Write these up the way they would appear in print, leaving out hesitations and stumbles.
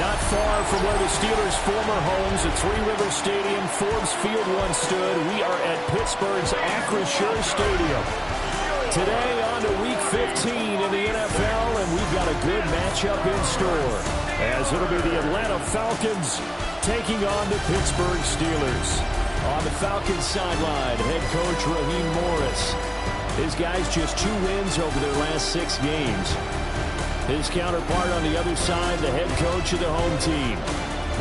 Not far from where the Steelers' former homes at Three River Stadium, Forbes Field once stood, we are at Pittsburgh's Acrisure Stadium. Today on to Week 15 in the NFL, and we've got a good matchup in store, as it'll be the Atlanta Falcons taking on the Pittsburgh Steelers. On the Falcons sideline, head coach Raheem Morris. His guys just 2 wins over their last 6 games. His counterpart on the other side, the head coach of the home team.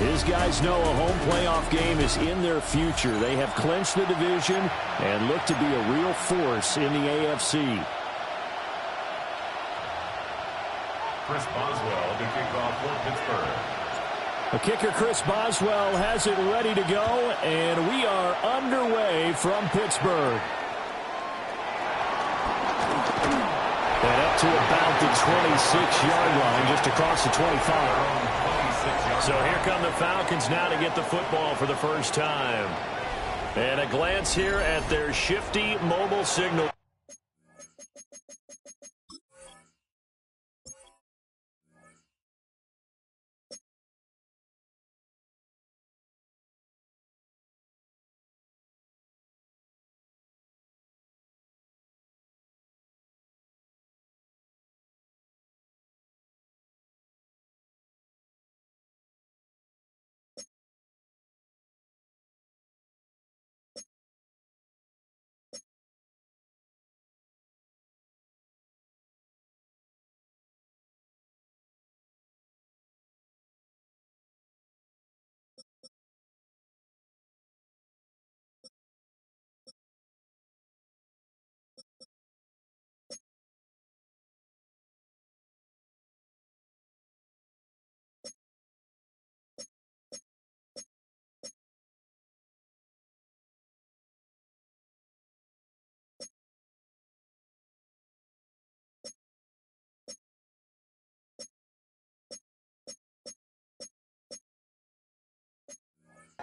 His guys know a home playoff game is in their future. They have clinched the division and look to be a real force in the AFC. Chris Boswell to kick off for Pittsburgh. The kicker, Chris Boswell, has it ready to go, and we are underway from Pittsburgh. And up to about the 26-yard line, just across the 25. So here come the Falcons now to get the football for the first time. And a glance here at their shifty mobile signal.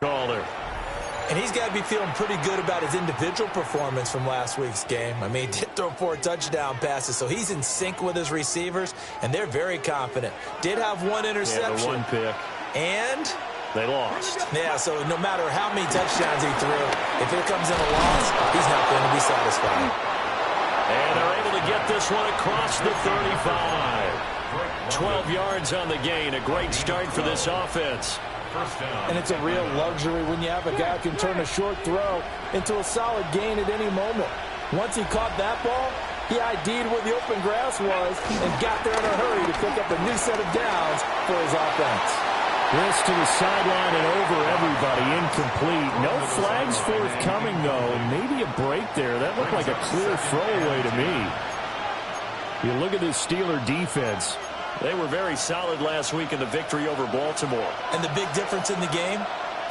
Calder. And he's got to be feeling pretty good about his individual performance from last week's game. I mean, he did throw 4 touchdown passes, so he's in sync with his receivers, and they're very confident. Did have 1 interception. Yeah, the 1 pick. And they lost. Yeah, so no matter how many touchdowns he threw, if it comes in a loss, he's not going to be satisfied. And they're able to get this one across the 35. 12 yards on the gain. A great start for this offense. And it's a real luxury when you have a guy who can turn a short throw into a solid gain at any moment. Once he caught that ball, He ID'd where the open grass was and got there in a hurry to pick up a new set of downs for his offense. This to the sideline and over everybody, incomplete. No flags forthcoming, though. Maybe a break there. That looked like a clear throwaway to me. You look at this Steeler defense. They were very solid last week in the victory over Baltimore. And the big difference in the game,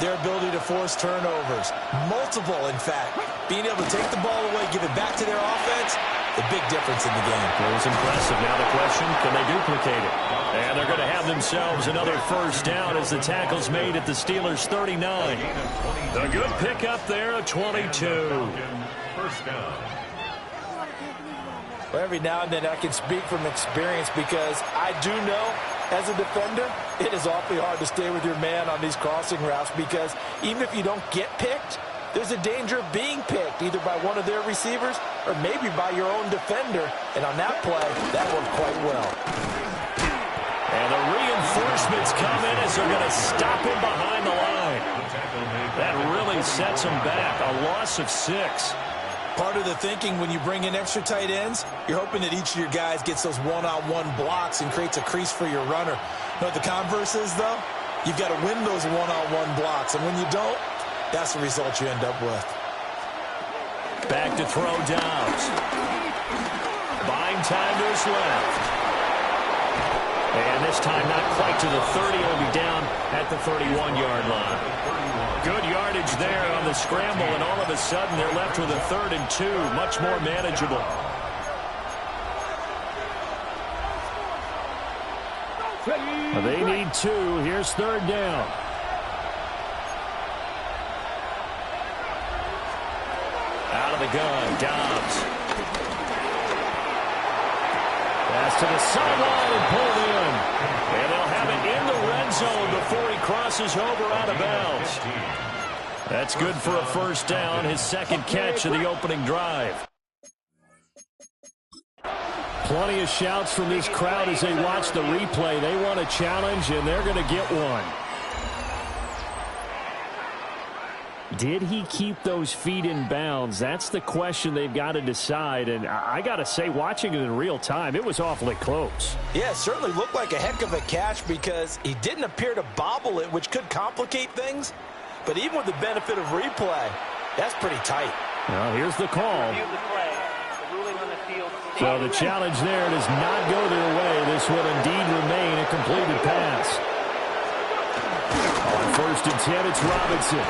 their ability to force turnovers. Multiple, in fact. Being able to take the ball away, give it back to their offense, the big difference in the game. It was impressive. Now the question, can they duplicate it? And they're going to have themselves another first down as the tackle's made at the Steelers' 39. A good pickup there, a 22. First down. Well, every now and then I can speak from experience because I do know, as a defender, it is awfully hard to stay with your man on these crossing routes because even if you don't get picked, there's a danger of being picked either by one of their receivers or maybe by your own defender. And on that play, that worked quite well. And the reinforcements come in as they're going to stop him behind the line. That really sets him back. A loss of 6. Part of the thinking when you bring in extra tight ends, you're hoping that each of your guys gets those one-on-one blocks and creates a crease for your runner. You know what the converse is, though? You've got to win those one-on-one blocks, and when you don't, that's the result you end up with. Back to throw Downs. Buying time to his left. And this time not quite to the 30. He'll be down at the 31-yard line. Good yardage there on the scramble, and all of a sudden they're left with a 3rd and 2. Much more manageable. They need 2. Here's 3rd down. Out of the gun, Dobbs. Pass to the sideline and pulled in. And they'll have it in the red zone before he crosses over out of bounds. That's good for a first down, his second catch of the opening drive. Plenty of shouts from this crowd as they watch the replay. They want a challenge, and they're going to get one. Did he keep those feet in bounds? That's the question they've got to decide. And I got to say, watching it in real time, it was awfully close. Yeah, it certainly looked like a heck of a catch because he didn't appear to bobble it, which could complicate things. But even with the benefit of replay, that's pretty tight. Well, here's the call. So the challenge there does not go their way. This would indeed remain a completed pass. On 1st and 10, it's Robinson.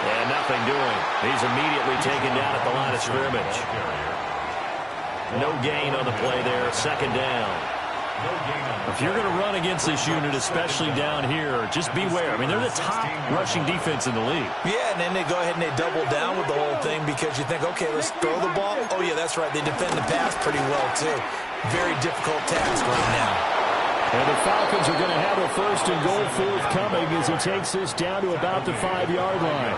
And nothing doing. He's immediately taken down at the line of scrimmage. No gain on the play there. 2nd down. If you're going to run against this unit, especially down here, just beware. I mean, they're the top rushing defense in the league. Yeah, and then they go ahead and they double down with the whole thing because you think, okay, let's throw the ball. Oh, yeah, that's right. They defend the pass pretty well, too. Very difficult task right now. And the Falcons are going to have a 1st and goal forthcoming as he takes this down to about the 5-yard line.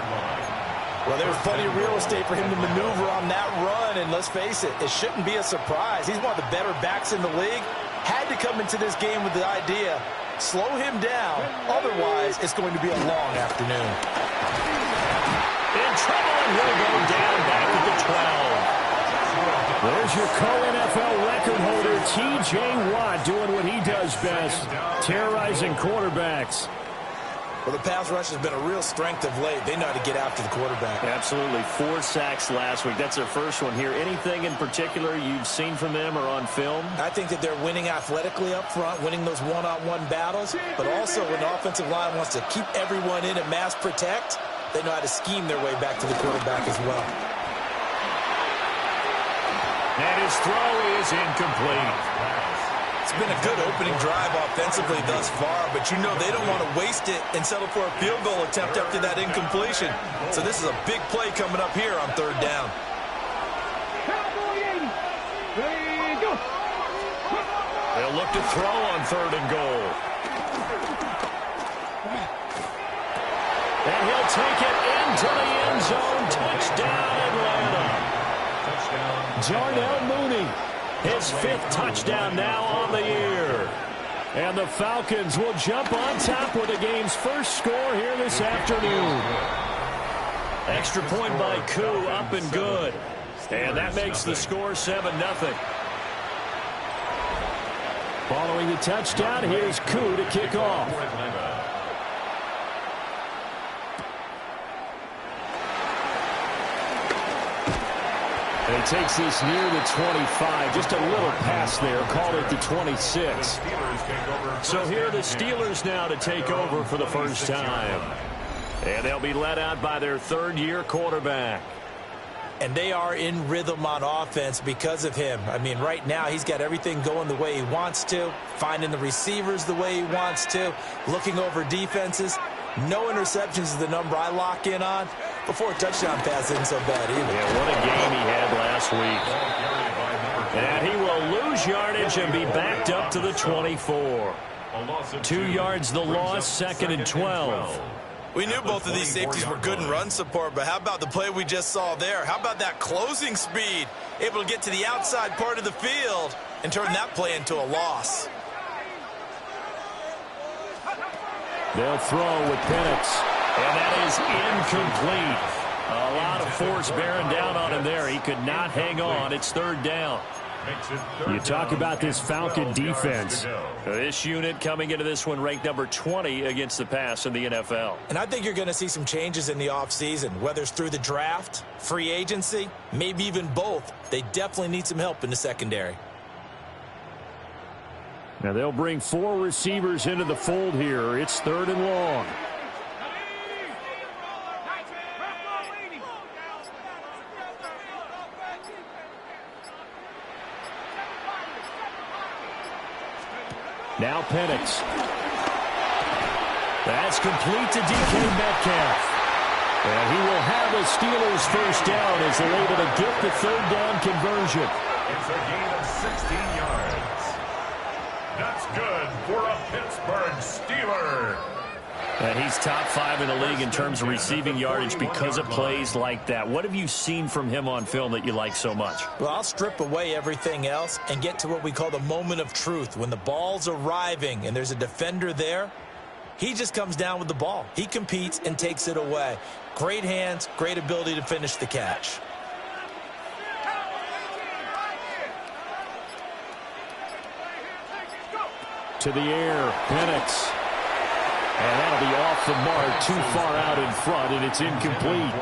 Well, there's plenty of real estate for him to maneuver on that run, and let's face it, it shouldn't be a surprise. He's one of the better backs in the league. Had to come into this game with the idea, slow him down, otherwise it's going to be a long afternoon. In trouble, and he'll go down back at the 12. There's your co-NFL record holder, T.J. Watt, doing what he does best, terrorizing quarterbacks. Well, the pass rush has been a real strength of late. They know how to get after the quarterback. Absolutely. 4 sacks last week. That's their first one here. Anything in particular you've seen from them or on film? I think that they're winning athletically up front, winning those one-on-one battles, but also when the offensive line wants to keep everyone in and mass protect, they know how to scheme their way back to the quarterback as well. And his throw is incomplete. It's been a good opening drive offensively thus far, but you know they don't want to waste it and settle for a field goal attempt after that incompletion. So this is a big play coming up here on 3rd down. They'll look to throw on 3rd and goal. And he'll take it into the end zone. Touchdown, Atlanta. Darnell Mooney. His 5th touchdown now on the year. And the Falcons will jump on top with the game's first score here this afternoon. Extra point by Koo, up and good. And that makes the score 7-0. Following the touchdown, here's Koo to kick off. And he takes this near the 25. Just a little pass there. Called it the 26. So here are the Steelers now to take over for the first time. And they'll be led out by their third-year quarterback. And they are in rhythm on offense because of him. I mean, right now he's got everything going the way he wants to, finding the receivers the way he wants to, looking over defenses. No interceptions is the number I lock in on. Before a touchdown pass isn't so bad either. Yeah, what a game he had last week. And he will lose yardage and be backed up to the 24. 2 yards the loss, 2nd and 12. We knew both of these safeties were good in run support, but how about the play we just saw there? How about that closing speed? Able to get to the outside part of the field and turn that play into a loss. They'll throw with Penix, and that is incomplete. A lot of force bearing down on him there. He could not hang on. It's 3rd down. You talk about this Falcon defense. This unit coming into this one ranked number 20 against the pass in the NFL. And I think you're going to see some changes in the offseason, whether it's through the draft, free agency, maybe even both. They definitely need some help in the secondary. Now they'll bring 4 receivers into the fold here. It's 3rd and long. Now Penix. That's complete to DK Metcalf. And he will have a Steelers first down as they're able to get the 3rd down conversion. It's a gain of 16 yards. That's good for a Pittsburgh Steeler. And he's top 5 in the league in terms of receiving yardage because of plays like that. What have you seen from him on film that you like so much? Well, I'll strip away everything else and get to what we call the moment of truth. When the ball's arriving and there's a defender there, he just comes down with the ball. He competes and takes it away. Great hands, great ability to finish the catch. To the air, Penix. And that'll be off the mark, too far out in front, and it's incomplete.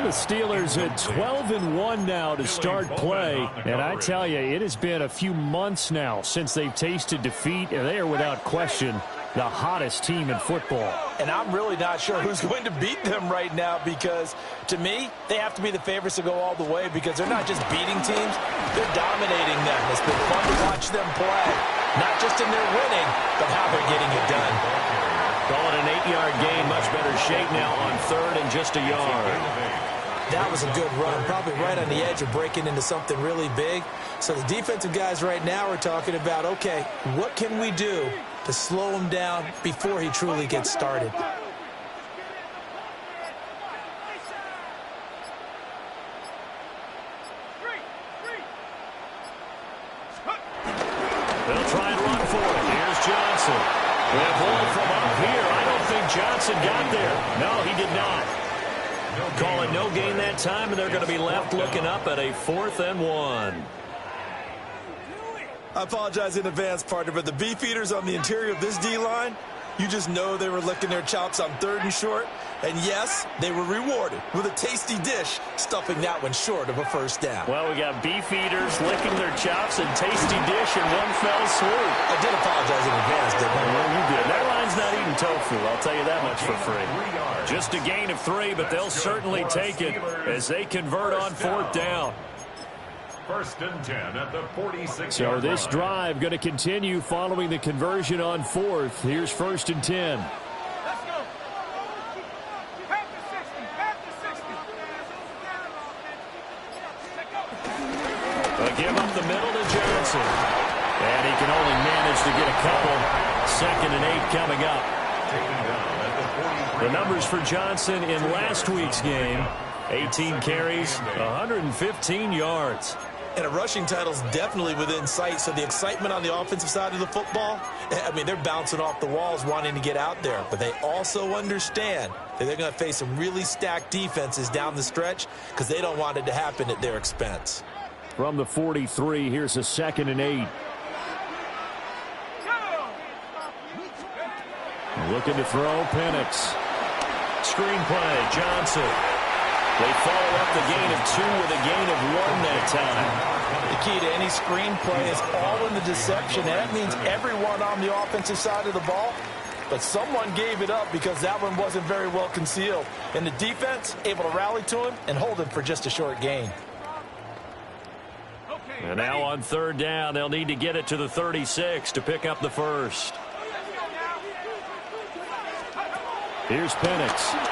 The Steelers at 12-1 now to start play. And I tell you, it has been a few months now since they've tasted defeat, and they are without question the hottest team in football. And I'm really not sure who's going to beat them right now because, to me, they have to be the favorites to go all the way because they're not just beating teams, they're dominating them. It's been fun to watch them play, not just in their winning, but how they're getting it done. Call it an 8-yard gain, much better shape now on 3rd and just a yard. That was a good run, probably right on the edge of breaking into something really big. So the defensive guys right now are talking about, okay, what can we do to slow him down before he truly gets started? They'll try and run for it. Here's Johnson. With ball from up here. I don't think Johnson got there. No, he did not. Call it no gain that time, and they're going to be left looking up at a 4th and 1. I apologize in advance, partner, but the beefeaters on the interior of this D-line, you just know they were licking their chops on 3rd and short. And yes, they were rewarded with a tasty dish, stuffing that one short of a first down. Well, we got beefeaters licking their chops and tasty dish in one fell swoop. I did apologize in advance, didn't I? Well, you did. That line's not eating tofu, I'll tell you that much for free. Just a gain of 3, but they'll certainly take it as they convert on 4th down. 1st and 10 at the 46. So this drive going to continue following the conversion on 4th. Here's 1st and 10. Let's go. Pass the 60. Pass the 60. They'll give up the middle to Johnson. And he can only manage to get a couple. 2nd and 8 coming up. The numbers for Johnson in last week's game: 18 carries, 115 yards. And a rushing title is definitely within sight, so the excitement on the offensive side of the football, I mean, they're bouncing off the walls wanting to get out there. But they also understand that they're going to face some really stacked defenses down the stretch because they don't want it to happen at their expense. From the 43, here's a 2nd and 8. Looking to throw, Penix. Screenplay, Johnson. They follow up the gain of 2 with a gain of 1 that time. The key to any screenplay is all in the deception. That means everyone on the offensive side of the ball, but someone gave it up because that one wasn't very well concealed. And the defense able to rally to him and hold him for just a short gain. And now on 3rd down, they'll need to get it to the 36 to pick up the first. Here's Penix.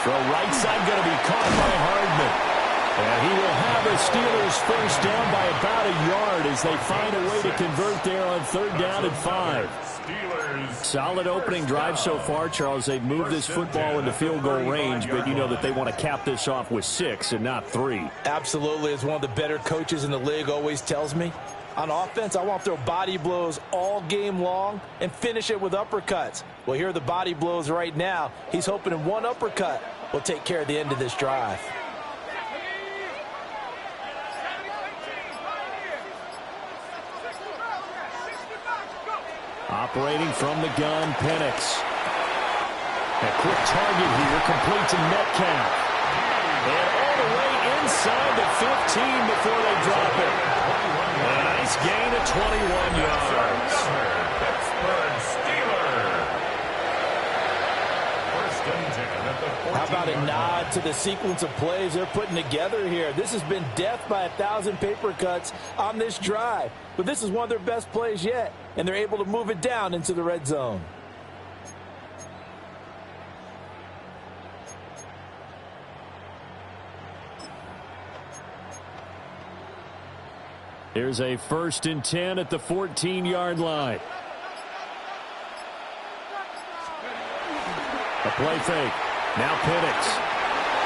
Throw right side going to be caught by Hardman. And he will have the Steelers first down by about a yard as they find a way to convert there on 3rd down and 5. Solid opening drive so far, Charles. They've moved this football into field goal range, but you know that they want to cap this off with 6 and not 3. Absolutely. As one of the better coaches in the league always tells me, on offense, I want to throw body blows all game long and finish it with uppercuts. Well, here are the body blows right now. He's hoping in one uppercut will take care of the end of this drive. Operating from the gun, Penix. A quick target here, complete to Metcalf. And all the way inside the 15 before they drop it. A nice gain of 21 yards. Pittsburgh Steelers. First and 10 at the 14. How about a nod to the sequence of plays they're putting together here? This has been death by 1,000 paper cuts on this drive. But this is one of their best plays yet, and they're able to move it down into the red zone. Here's a 1st and 10 at the 14-yard line. A play fake. Now Penix.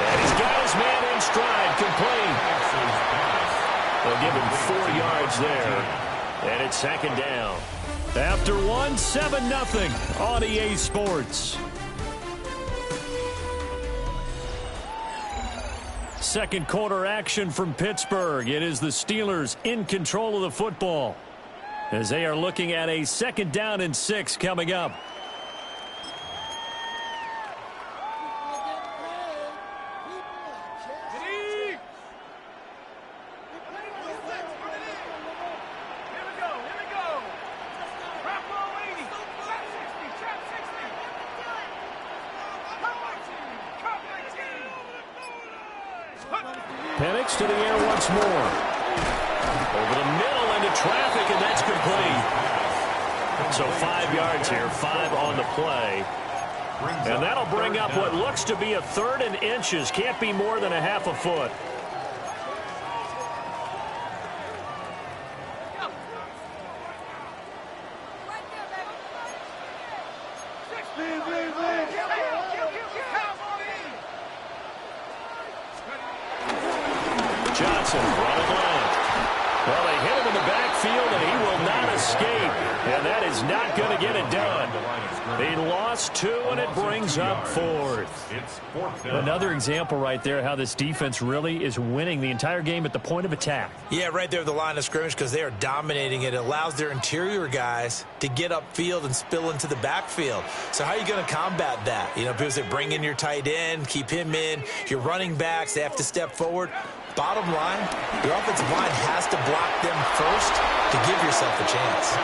And he's got his man in stride, complete. They'll give him 4 yards there. And it's 2nd down. After 1, 7-0 on EA Sports. Second quarter action from Pittsburgh. It is the Steelers in control of the football as they are looking at a 2nd down and 6 coming up. Penix to the air once more. Over the middle into traffic, and that's complete. So 5 yards here, 5 on the play. And that'll bring up what looks to be a 3rd and inches. Can't be more than a half a foot. Johnson running left. Well, they hit him in the backfield, and he will not escape. And that is not going to get it done. They lost 2, and it brings up 4th. Another example right there how this defense really is winning the entire game at the point of attack. Yeah, right there at the line of scrimmage because they are dominating it. It allows their interior guys to get upfield and spill into the backfield. So how are you going to combat that? You know, because they bring in your tight end, keep him in. Your running backs, they have to step forward. Bottom line, your offensive line has to block them first to give yourself a chance.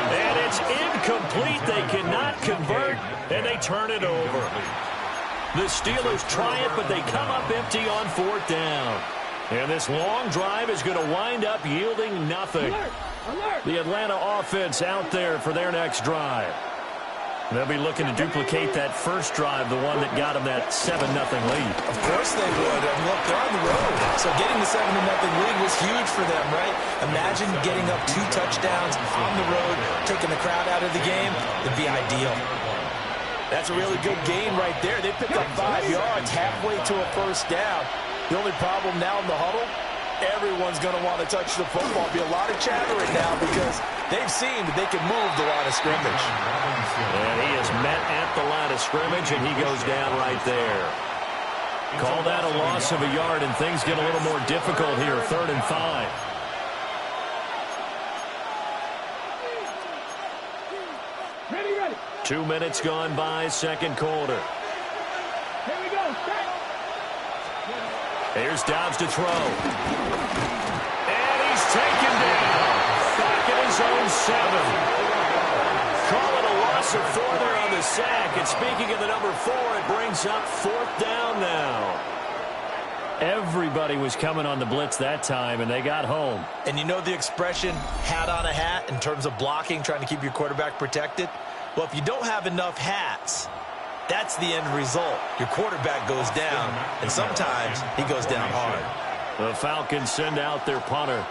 And it's incomplete. They cannot convert, and they turn it over. The Steelers try it, but they come up empty on 4th down. And this long drive is going to wind up yielding nothing. The Atlanta offense out there for their next drive. They'll be looking to duplicate that first drive, the one that got them that 7-0 lead. Of course they would. I mean, look, they're on the road. So getting the 7-0 lead was huge for them, right? Imagine getting up 2 touchdowns on the road, taking the crowd out of the game. It'd be ideal. That's a really good gain right there. They picked up 5 yards halfway to a first down. The only problem now in the huddle, everyone's going to want to touch the football. Be a lot of chattering now because they've seen that they can move the line of scrimmage. And he is met at the line of scrimmage, and he goes down right there. Call that a loss of a yard, and things get a little more difficult here. 3rd and 5. Ready. 2 minutes gone by, second quarter. Here we go. Here's Dobbs to throw. And he's taken down. Back at his own 7. Call it a loss of 4 there on the sack. And speaking of the number 4, it brings up 4th down now. Everybody was coming on the blitz that time, and they got home. And you know the expression, hat on a hat, in terms of blocking, trying to keep your quarterback protected? Well, if you don't have enough hats, that's the end result. Your quarterback goes down, and sometimes he goes down hard. The Falcons send out their punter,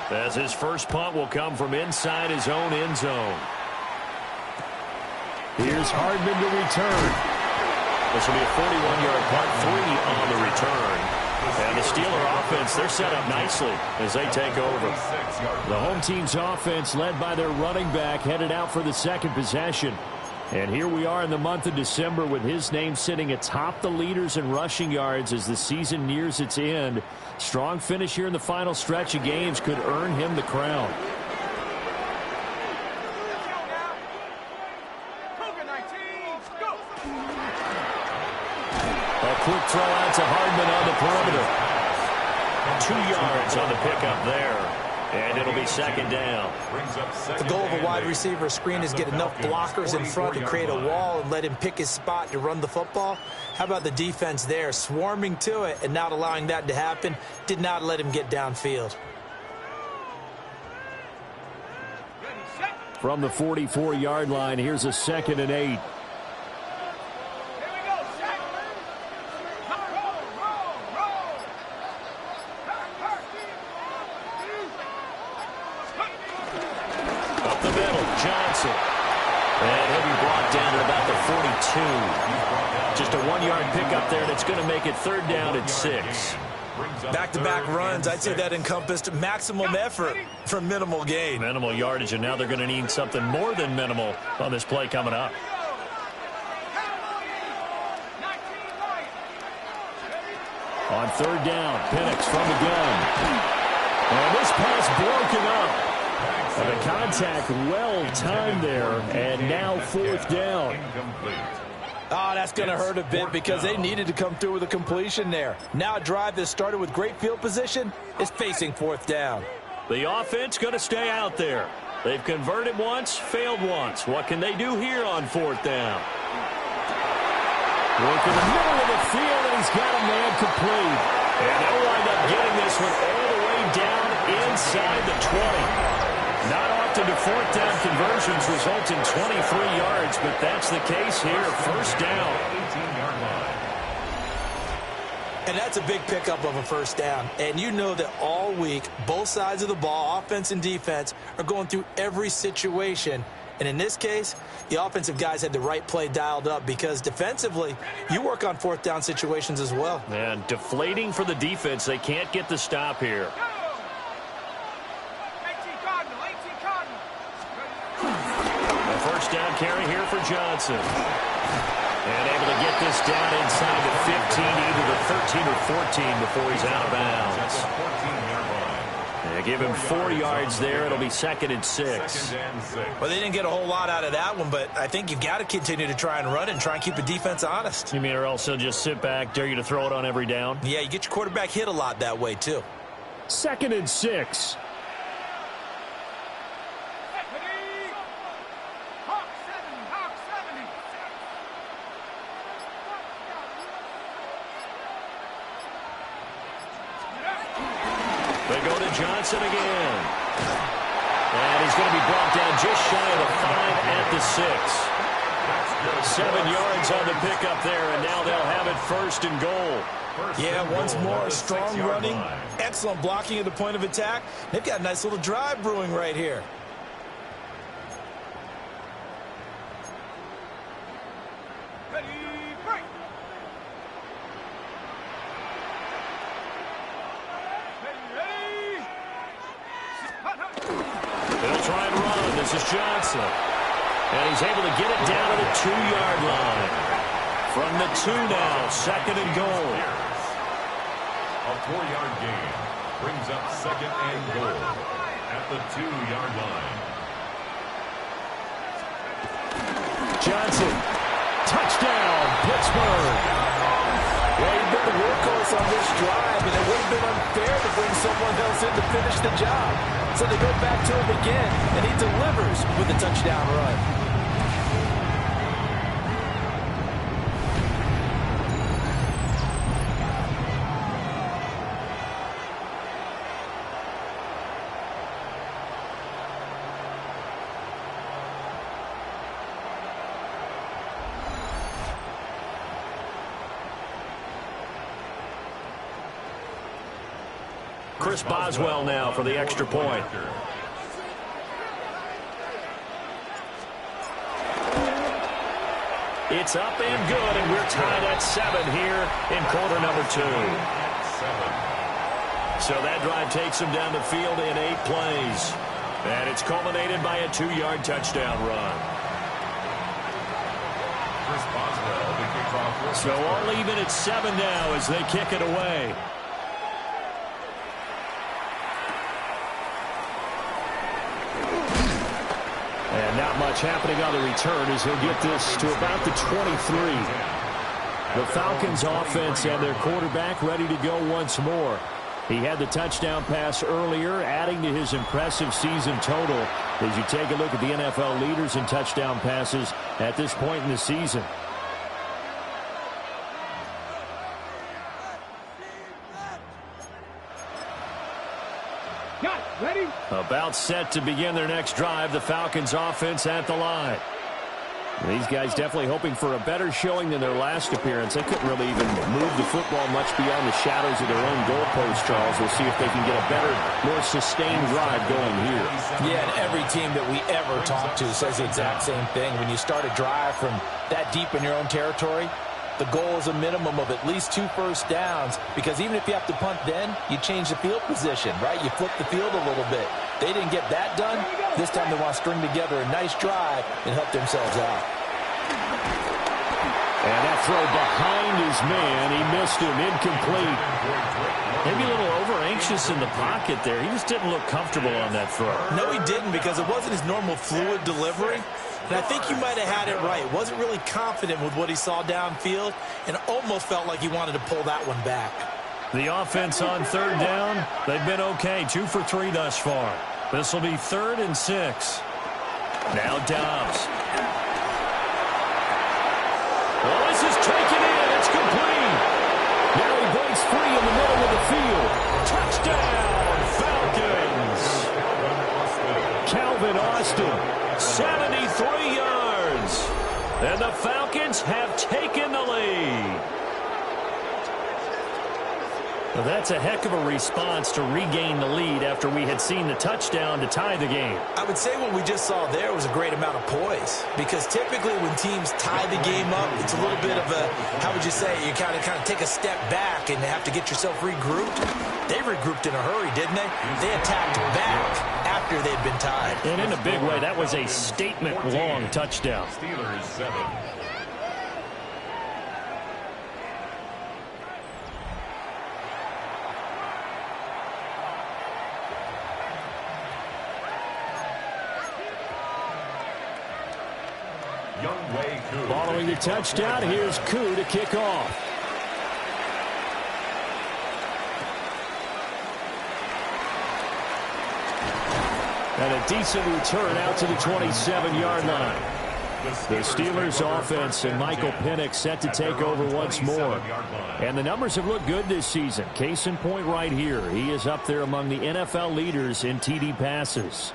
as his first punt will come from inside his own end zone. Here's Hardman to return. This will be a 41-yard punt, 3 on the return. And the Steeler offense, they're set up nicely as they take over. The home team's offense, led by their running back, headed out for the second possession. And here we are in the month of December with his name sitting atop the leaders in rushing yards as the season nears its end. Strong finish here in the final stretch of games could earn him the crown. A quick throw out to Hardman on the perimeter. 2 yards on the pickup there. And it'll be second down. The goal of a wide receiver screen is get enough blockers in front to create a wall and let him pick his spot to run the football. How about the defense there, swarming to it and not allowing that to happen? Did not let him get downfield. From the 44-yard line, here's a 2nd and 8. And he'll be brought down at about the 42. Just a 1-yard pickup there, and it's going to make it 3rd down at 6. Back-to-back runs, I'd say that encompassed maximum effort for minimal gain. Minimal yardage, and now they're going to need something more than minimal on this play coming up. On 3rd down, Penix from the gun. And this pass broken up. And the contact well-timed there, and now 4th down. Oh, that's going to hurt a bit because they needed to come through with a completion there. Now a drive that started with great field position is facing 4th down. The offense going to stay out there. They've converted once, failed once. What can they do here on 4th down? Work in the middle of the field, and he's got a man complete. And they'll wind up getting this one all the way down inside the 20. Not often do 4th down conversions result in 23 yards, but that's the case here. 1st down. 18-yard line. And that's a big pickup of a 1st down. And you know that all week, both sides of the ball, offense and defense, are going through every situation. And in this case, the offensive guys had the right play dialed up because defensively, you work on 4th down situations as well. And deflating for the defense. They can't get the stop here. First down carry here for Johnson. And able to get this down inside the 15, either the 13 or 14 before he's out of bounds. They give him 4 yards there. It'll be 2nd and 6. Well, they didn't get a whole lot out of that one, but I think you've got to continue to try and run and try and keep the defense honest. You mean or else they'll just sit back, dare you to throw it on every down? Yeah, you get your quarterback hit a lot that way, too. 2nd and 6. They go to Johnson again. And he's going to be brought down just shy of the 5 at the 6. 7 yards on the pickup there, and now they'll have it 1st and goal. Yeah, once more, strong running, excellent blocking at the point of attack. They've got a nice little drive brewing right here. This is Johnson. And he's able to get it down to the 2-yard line. From the 2 now, 2nd and goal. A 4-yard gain brings up 2nd and goal at the 2-yard line. Johnson, touchdown, Pittsburgh. Well, he's been the workhorse on this drive, and it would have been unfair to bring someone else in to finish the job. So they go back to him again, and he delivers with a touchdown run. Chris Boswell now for the extra point. It's up and good, and we're tied at 7 here in quarter number 2. So that drive takes him down the field in 8 plays. And it's culminated by a 2-yard touchdown run. Chris Boswell, the kickoff. So all even at 7 now as they kick it away. And not much happening on the return as he'll get this to about the 23. The Falcons offense and their quarterback ready to go once more. He had the touchdown pass earlier, adding to his impressive season total as you take a look at the NFL leaders in touchdown passes at this point in the season. Ready? About set to begin their next drive, the Falcons offense at the line. These guys definitely hoping for a better showing than their last appearance. They couldn't really even move the football much beyond the shadows of their own goalpost, Charles. We'll see if they can get a better, more sustained drive going here. Yeah, and every team that we ever talk to says the exact same thing. When you start a drive from that deep in your own territory, the goal is a minimum of at least 2 first downs, because even if you have to punt then, you change the field position, right? You flip the field a little bit. They didn't get that done. This time they want to string together a nice drive and help themselves out. And that throw behind his man, he missed him, incomplete. Maybe a little over-anxious in the pocket there. He just didn't look comfortable on that throw. No, he didn't, because it wasn't his normal fluid delivery. And I think you might have had it right. Wasn't really confident with what he saw downfield and almost felt like he wanted to pull that one back. The offense on 3rd down, they've been okay. 2 for 3 thus far. This will be 3rd and 6. Now Dobbs. Well, this is taken in. It's complete. Now he breaks free in the middle of the field. Touchdown, Falcons. Calvin Austin, 73 yards. And the Falcons have taken the lead. Well, that's a heck of a response to regain the lead after we had seen the touchdown to tie the game. I would say what we just saw there was a great amount of poise, because typically when teams tie the game up, it's a little bit of a, how would you say, you kind of take a step back and have to get yourself regrouped. They regrouped in a hurry, didn't they? They attacked back after they'd been tied. And in a big way, that was a statement-long touchdown. Steelers 7. Following the touchdown, here's Koo to kick off. And a decent return out to the 27-yard line. The Steelers offense and Michael Penix set to take over once more. And the numbers have looked good this season. Case in point right here. He is up there among the NFL leaders in TD passes.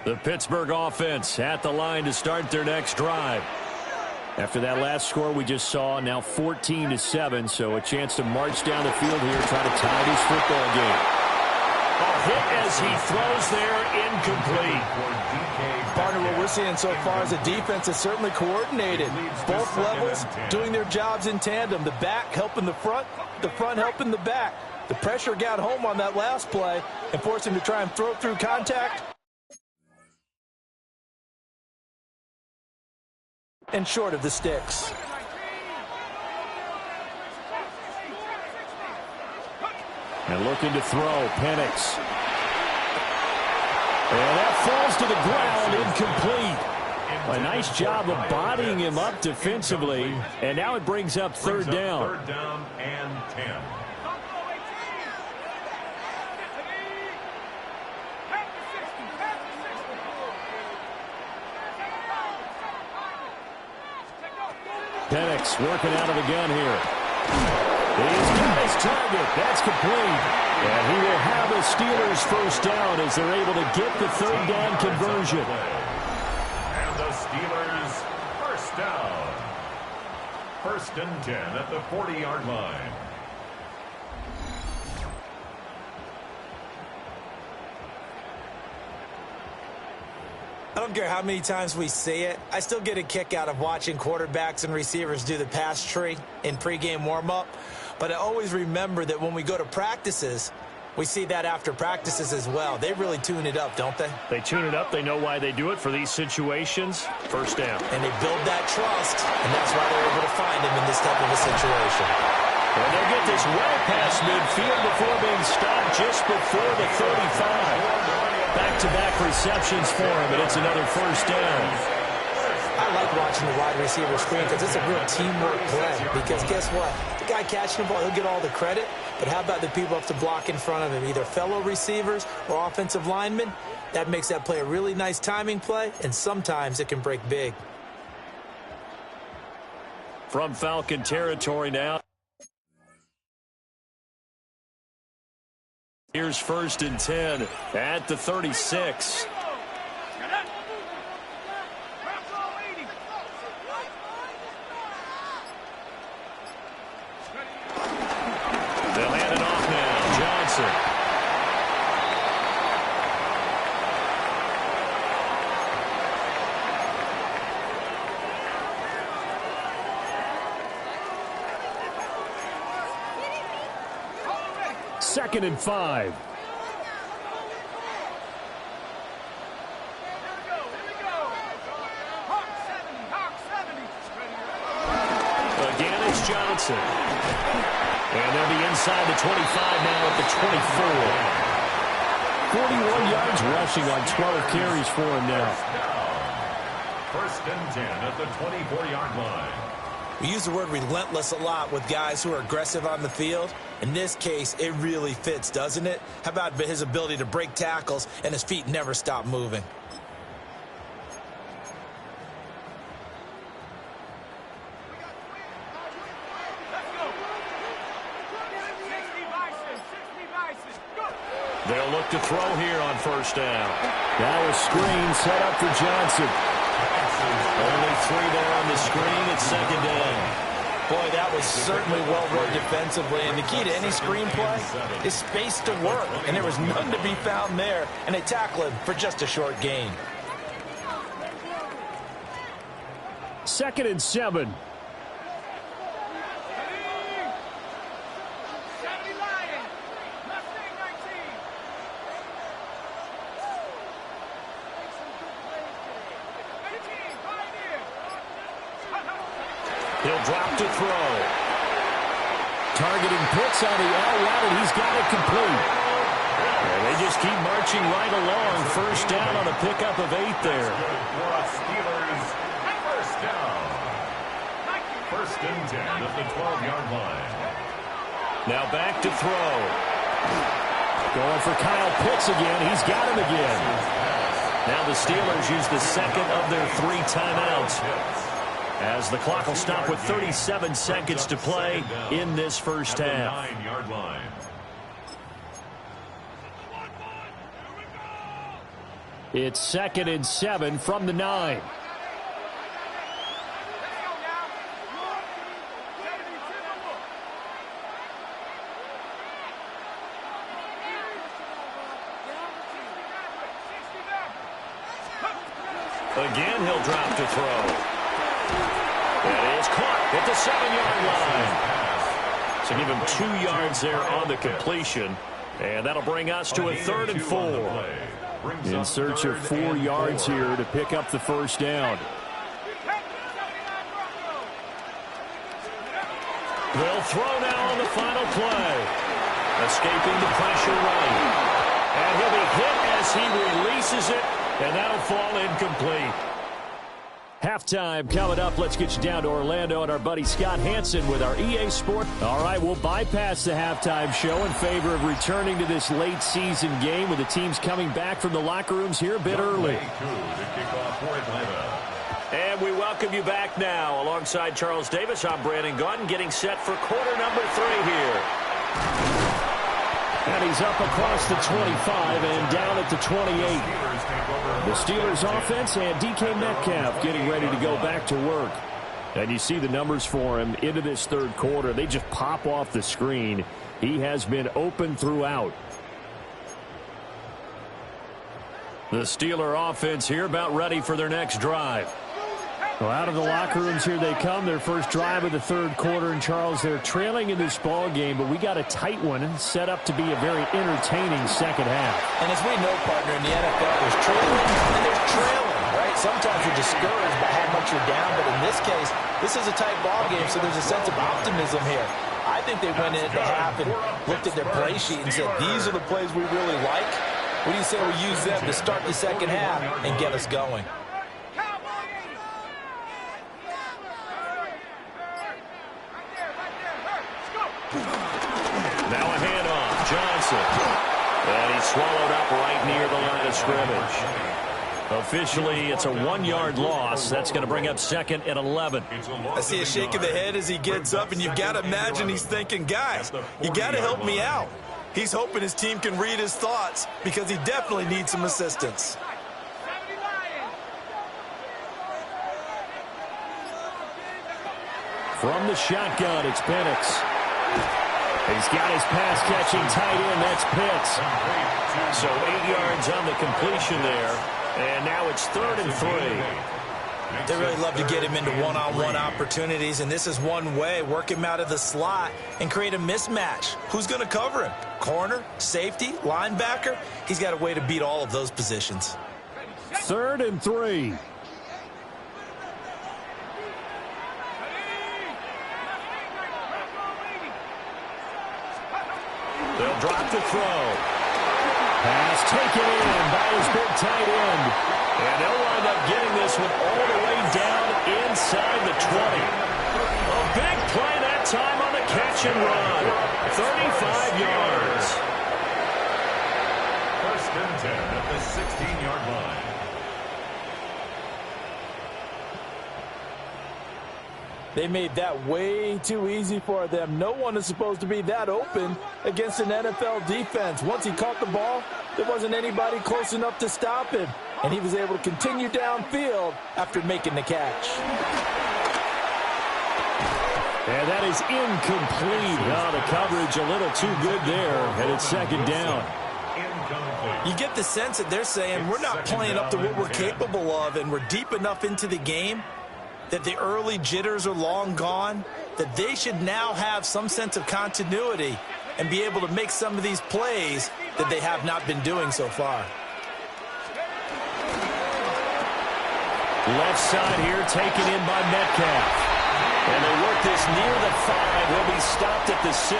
The Pittsburgh offense at the line to start their next drive. After that last score we just saw, now 14-7, so a chance to march down the field here, try to tie this football game. Hit as he throws there, incomplete. Partner, what we're seeing so far is a defense that's certainly coordinated. Both levels doing their jobs in tandem. The back helping the front helping the back. The pressure got home on that last play and forced him to try and throw through contact. And short of the sticks. And looking to throw, Penix. And that falls to the ground, incomplete. A nice job of bodying him up defensively. And now it brings up third down. Third down and 10. Penix working out of the gun here. He's got his target. That's complete. And he will have a Steelers first down as they're able to get the third down conversion. And the Steelers first down. First and 10 at the 40-yard line. I don't care how many times we see it. I still get a kick out of watching quarterbacks and receivers do the pass tree in pregame warm-up. But I always remember that when we go to practices, we see that after practices as well. They really tune it up, don't they? They tune it up. They know why they do it for these situations. First down. And they build that trust, and that's why they're able to find him in this type of a situation. And they get this well past midfield before being stopped just before the 35. Back-to-back receptions for him, and it's another first down. I like watching the wide receiver screen because it's a real teamwork play. Because guess what? The guy catching the ball, he'll get all the credit. But how about the people up to block in front of him, either fellow receivers or offensive linemen? That makes that play a really nice timing play, and sometimes it can break big. From Falcon territory now. Here's first and 10 at the 36. They'll hand it off now. Johnson. Second and 5. Again, it's Johnson. And they'll be inside the 25 now at the 24. 41 yards rushing on 12 carries for him now. First and 10 at the 24-yard line. We use the word relentless a lot with guys who are aggressive on the field. In this case, it really fits, doesn't it? How about his ability to break tackles and his feet never stop moving? They'll look to throw here on first down. Now a screen set up for Johnson. Only 3 there on the screen at second down. Boy, that was certainly well read defensively. And the key to any screen play is space to work. And there was none to be found there. And they tackle him for just a short gain. Second and 7. He'll drop to throw. Targeting Pitts on the L route, and he's got it complete. And they just keep marching right along. First down on a pickup of 8 there. Steelers first down. First and 10 at the 12-yard line. Now back to throw. Going for Kyle Pitts again. He's got him again. Now the Steelers use the second of their 3 timeouts, as the clock will stop with 37 seconds to play in this first half. 9-yard line. It's second and 7 from the 9. Again, he'll drop to throw. That is caught at the 7-yard line. So give him 2 yards there on the completion. And that'll bring us to a 3rd and 4. In search of 4 yards here to pick up the first down. They'll throw now on the final play. Escaping the pressure right. And he'll be hit as he releases it. And that'll fall incomplete. Halftime coming up. Let's get you down to Orlando and our buddy Scott Hansen with our EA Sport. All right, we'll bypass the halftime show in favor of returning to this late season game with the teams coming back from the locker rooms here a bit early. And we welcome you back now. Alongside Charles Davis, I'm Brandon Gaudin, getting set for quarter number 3 here. And he's up across the 25 and down at the 28. The Steelers offense and DK Metcalf getting ready to go back to work. And you see the numbers for him into this 3rd quarter. They just pop off the screen. He has been open throughout. The Steeler offense here about ready for their next drive. Well, out of the locker rooms here they come. Their first drive of the 3rd quarter. And, Charles, they're trailing in this ball game, but we got a tight one set up to be a very entertaining second half. And as we know, partner, in the NFL, there's trailing and there's trailing, right? Sometimes you're discouraged by how much you're down, but in this case, this is a tight ball game, so there's a sense of optimism here. I think they went in at the half and looked at their play sheet and said, these are the plays we really like. What do you say we use them to start the second half and get us going? Now a handoff. Johnson. And he's swallowed up right near the line of scrimmage. Officially, it's a 1-yard loss. That's going to bring up 2nd and 11. I see a shake of the head as he gets up, and you've got to imagine he's thinking, guys, you got to help me out. He's hoping his team can read his thoughts because he definitely needs some assistance. From the shotgun, it's Penix. He's got his pass-catching tight end. That's Pitts. So 8 yards on the completion there. And now it's 3rd and 3. They really love to get him into one-on-one opportunities, and this is one way. Work him out of the slot and create a mismatch. Who's going to cover him? Corner, safety, linebacker? He's got a way to beat all of those positions. 3rd and 3. They'll drop the throw. Pass taken in by his big tight end. And they'll wind up getting this one all the way down inside the 20. A big play that time on the catch and run. 35 yards. 1st and 10 at the 16-yard line. They made that way too easy for them. No one is supposed to be that open against an NFL defense. Once he caught the ball, there wasn't anybody close enough to stop him. And he was able to continue downfield after making the catch. And that is incomplete. Oh, the coverage a little too good there. And it's 2nd down. You get the sense that they're saying we're not playing up to what we're capable of, and we're deep enough into the game that the early jitters are long gone, that they should now have some sense of continuity and be able to make some of these plays that they have not been doing so far. Left side here taken in by Metcalf. And they work this near the 5. He'll be stopped at the 6.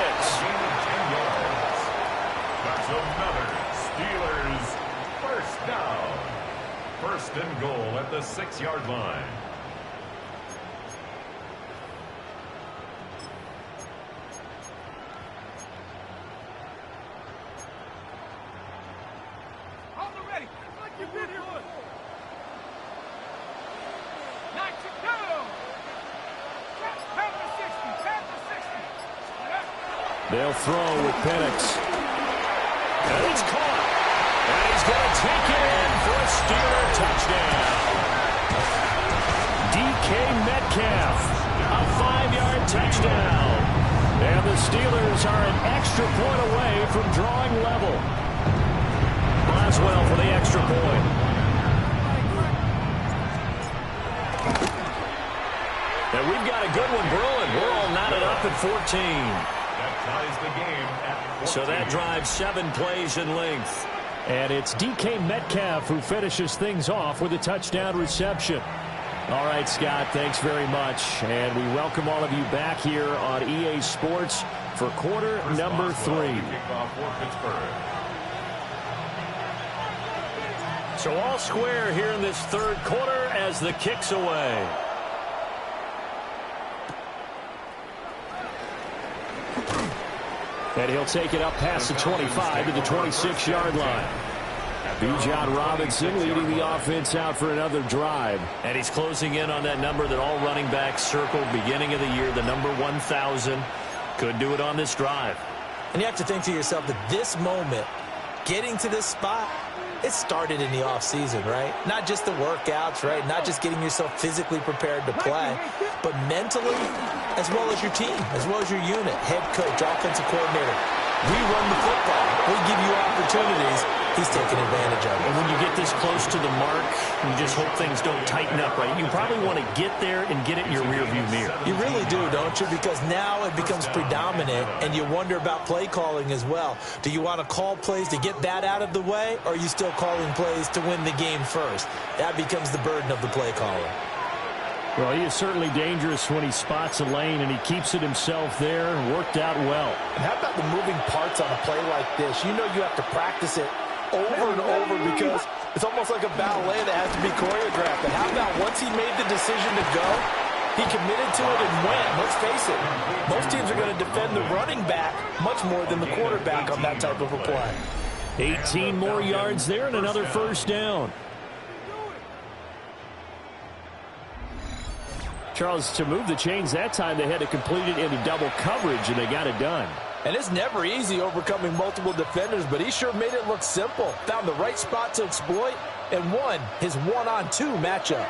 That's another Steelers first down. 1st and goal at the 6-yard line. They'll throw with Penix. And it's caught. And he's going to take it in for a Steeler touchdown. DK Metcalf, a 5-yard touchdown. And the Steelers are an extra point away from drawing level. Boswell for the extra point. we've got a good one brewing. We're all knotted up at 14. That ties the game at 14. So that drives 7 plays in length. And it's DK Metcalf who finishes things off with a touchdown reception. All right, Scott, thanks very much. And we welcome all of you back here on EA Sports for quarter number 3. Kickoff for Pittsburgh. So all square here in this third quarter as the kick's away. And he'll take it up past the 25 to the 26-yard line. Bijan Robinson leading the offense out for another drive. And he's closing in on that number that all running backs circled beginning of the year, the number 1,000. Could do it on this drive. And you have to think to yourself that this moment, getting to this spot, it started in the offseason, right? Not just the workouts, right? Not just getting yourself physically prepared to play, but mentally, as well as your team, as well as your unit, head coach, offensive coordinator. We run the football. We give you opportunities. He's taking advantage of it. And when you get this close to the mark, you just hope things don't tighten up, right? You probably want to get there and get it in your rearview mirror. You really do, don't you? Because now it becomes predominant, and you wonder about play calling as well. Do you want to call plays to get that out of the way, or are you still calling plays to win the game first? That becomes the burden of the play caller. Well, he is certainly dangerous when he spots a lane, and he keeps it himself there and worked out well. And how about the moving parts on a play like this? You know you have to practice it over and over because it's almost like a ballet that has to be choreographed. And how about once he made the decision to go, he committed to it and went. Let's face it, most teams are going to defend the running back much more than the quarterback on that type of a play. 18 more yards there and another first down. Charles, to move the chains that time, they had to complete it into double coverage, and they got it done. And it's never easy overcoming multiple defenders, but he sure made it look simple. Found the right spot to exploit and won his one-on-two matchup.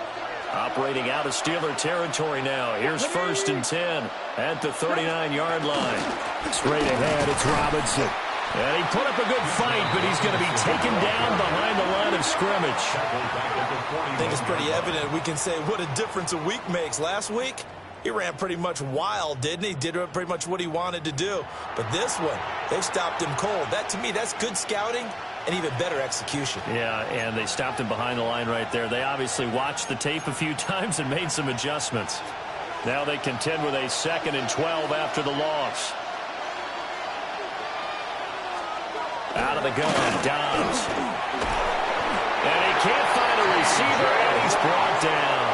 Operating out of Steeler territory now. Here's 1st and 10 at the 39-yard line. Straight ahead, it's Robinson. And he put up a good fight, but he's going to be taken down behind the line of scrimmage. I think it's pretty evident. We can say what a difference a week makes. Last week, he ran pretty much wild, didn't he? Did pretty much what he wanted to do. But this one, they stopped him cold. That, to me, that's good scouting and even better execution. Yeah, and they stopped him behind the line right there. They obviously watched the tape a few times and made some adjustments. Now they contend with a 2nd and 12 after the loss. Out of the gun, Dobbs. And he can't find a receiver, and he's brought down.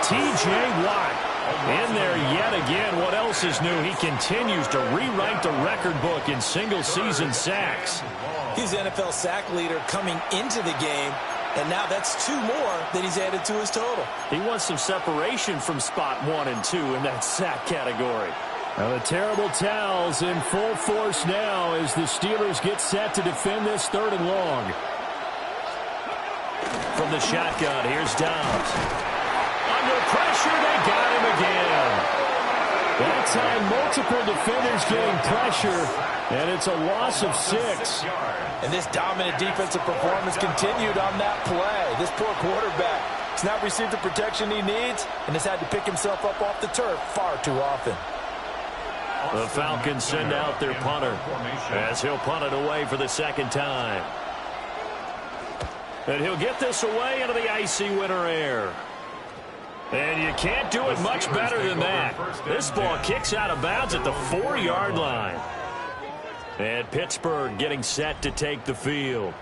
T.J. Watt in there yet again. What else is new? He continues to rewrite the record book in single-season sacks. He's NFL sack leader coming into the game, and now that's 2 more that he's added to his total. He wants some separation from spot 1 and 2 in that sack category. Now the terrible towels in full force now as the Steelers get set to defend this 3rd and long. From the shotgun, here's Dobbs. Under pressure, they got him again. That time, multiple defenders getting pressure, and it's a loss of 6. And this dominant defensive performance continued on that play. This poor quarterback has not received the protection he needs and has had to pick himself up off the turf far too often. The Falcons send out their punter as he'll punt it away for the 2nd time. And he'll get this away into the icy winter air. And you can't do it much better than that. This ball kicks out of bounds at the 4-yard line. And Pittsburgh getting set to take the field.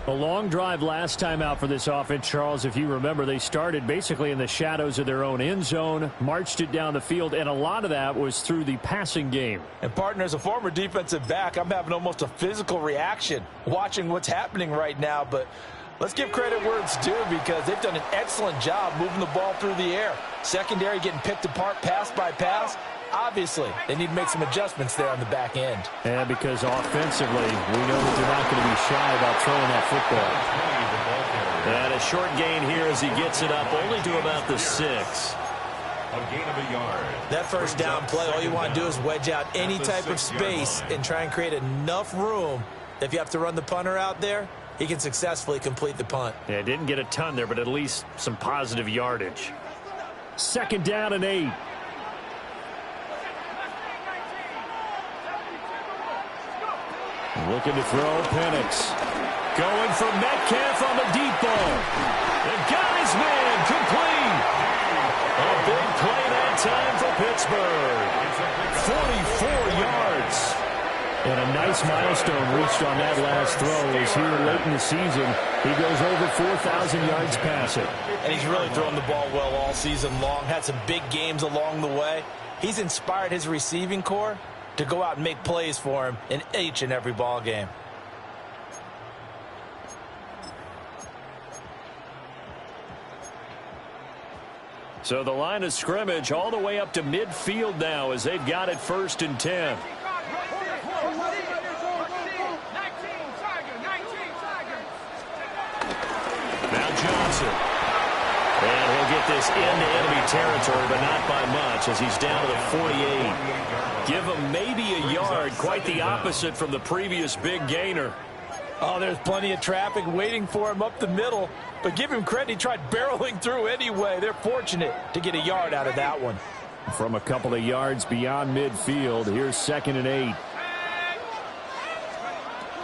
A long drive last time out for this offense, Charles. If you remember, they started basically in the shadows of their own end zone, marched it down the field, and a lot of that was through the passing game. And, partner, as a former defensive back, I'm having almost a physical reaction watching what's happening right now. But let's give credit where it's due because they've done an excellent job moving the ball through the air. Secondary getting picked apart pass by pass. Obviously, they need to make some adjustments there on the back end. And because offensively, we know that they're not going to be shy about throwing that football. And a short gain here as he gets it up only to about the 6. A gain of a yard. That first down play, all you want to do is wedge out any type of space and try and create enough room that if you have to run the punter out there, he can successfully complete the punt. Yeah, didn't get a ton there, but at least some positive yardage. 2nd down and 8. Looking to throw, Penix. Going for Metcalf on the deep ball. The guy's man complete. A big play that time for Pittsburgh. 44 yards. And a nice milestone reached on that last throw as here late in the season, he goes over 4,000 yards passing. And he's really thrown the ball well all season long, had some big games along the way. He's inspired his receiving corps to go out and make plays for him in each and every ball game. So the line of scrimmage all the way up to midfield now as they've got it 1st and 10. Now Johnson. And he'll get this into enemy territory, but not by much as he's down to the 48. Give him maybe a yard, quite the opposite from the previous big gainer. Oh, there's plenty of traffic waiting for him up the middle. But give him credit, he tried barreling through anyway. They're fortunate to get a yard out of that one. From a couple of yards beyond midfield, here's 2nd and 8.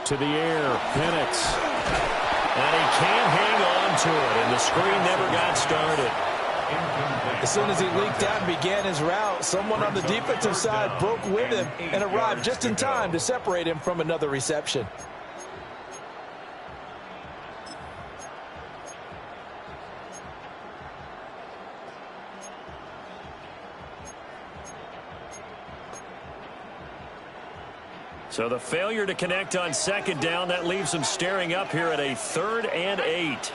To the air, Penix. And he can't hang on to it, and the screen never got started. As soon as he leaked out and began his route, someone on the defensive side broke with him and arrived just in time to separate him from another reception. So the failure to connect on 2nd down, that leaves him staring up here at a 3rd and 8.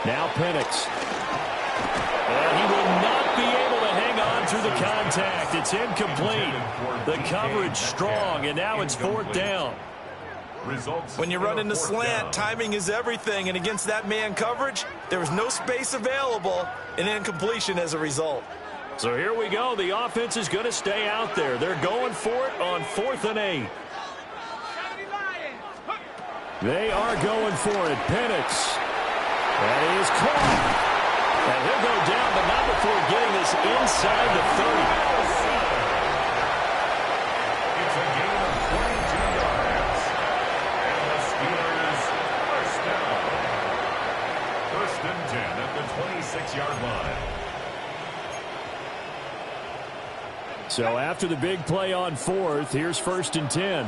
Now Penix. And he will not be able to hang on through the contact. It's incomplete. The coverage strong, and now it's 4th down. When you run in the slant, timing is everything, and against that man coverage, there was no space available, and incompletion as a result. So here we go. The offense is going to stay out there. They're going for it on 4th and 8. They are going for it. Penix. That is caught. And he'll go down, but not before getting this inside the 30. It's a gain of 22 yards. And the Steelers first down. 1st and 10 at the 26-yard line. So after the big play on 4th, here's 1st and 10.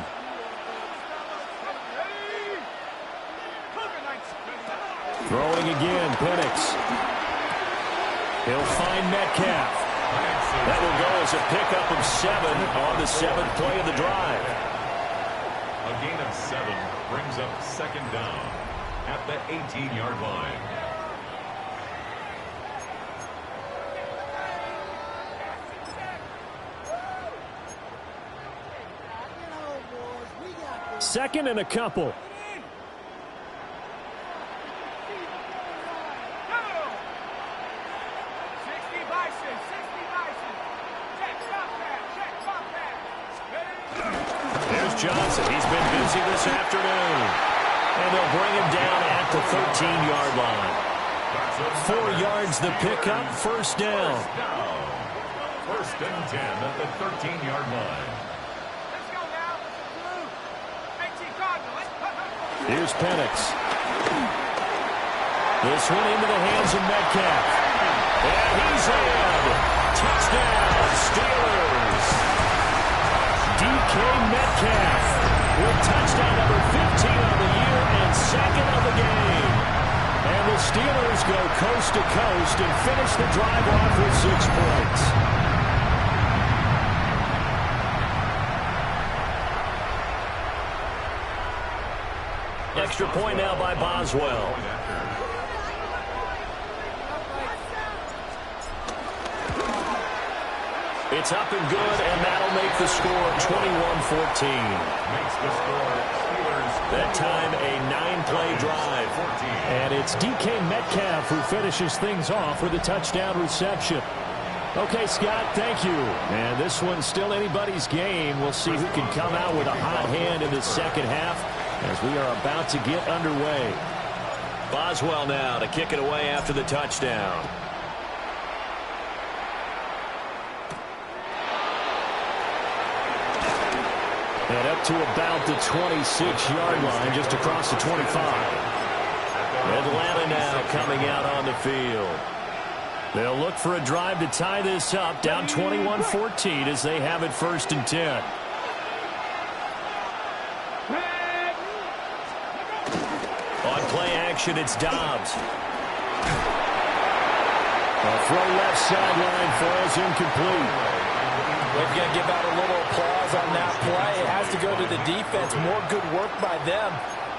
Throwing again, Penix. He'll find Metcalf. That will go as a pickup of 7 on the 7th play of the drive. A gain of 7 brings up 2nd down at the 18-yard line. Second and a couple. There's Johnson. He's been busy this afternoon. And they'll bring him down at the 13-yard line. 4 yards the pickup, 1st down. 1st and 10 at the 13-yard line. Here's Penix. This one into the hands of Metcalf. And he's in. Touchdown, Steelers. DK Metcalf with touchdown number 15 on the year and 2nd of the game. And the Steelers go coast to coast and finish the drive off with 6 points. Extra point now by Boswell. It's up and good, and that'll make the score 21-14. That time, a 9-play drive. And it's DK Metcalf who finishes things off with a touchdown reception. Okay, Scott, thank you. And this one's still anybody's game. We'll see who can come out with a hot hand in the second half as we are about to get underway. Boswell now to kick it away after the touchdown. And up to about the 26-yard line, just across the 25. Atlanta now coming out on the field. They'll look for a drive to tie this up, down 21-14 as they have it 1st and 10. On play action, it's Dobbs. A throw left sideline falls incomplete. We're going to give out a little applause on that play. It has to go to the defense. More good work by them.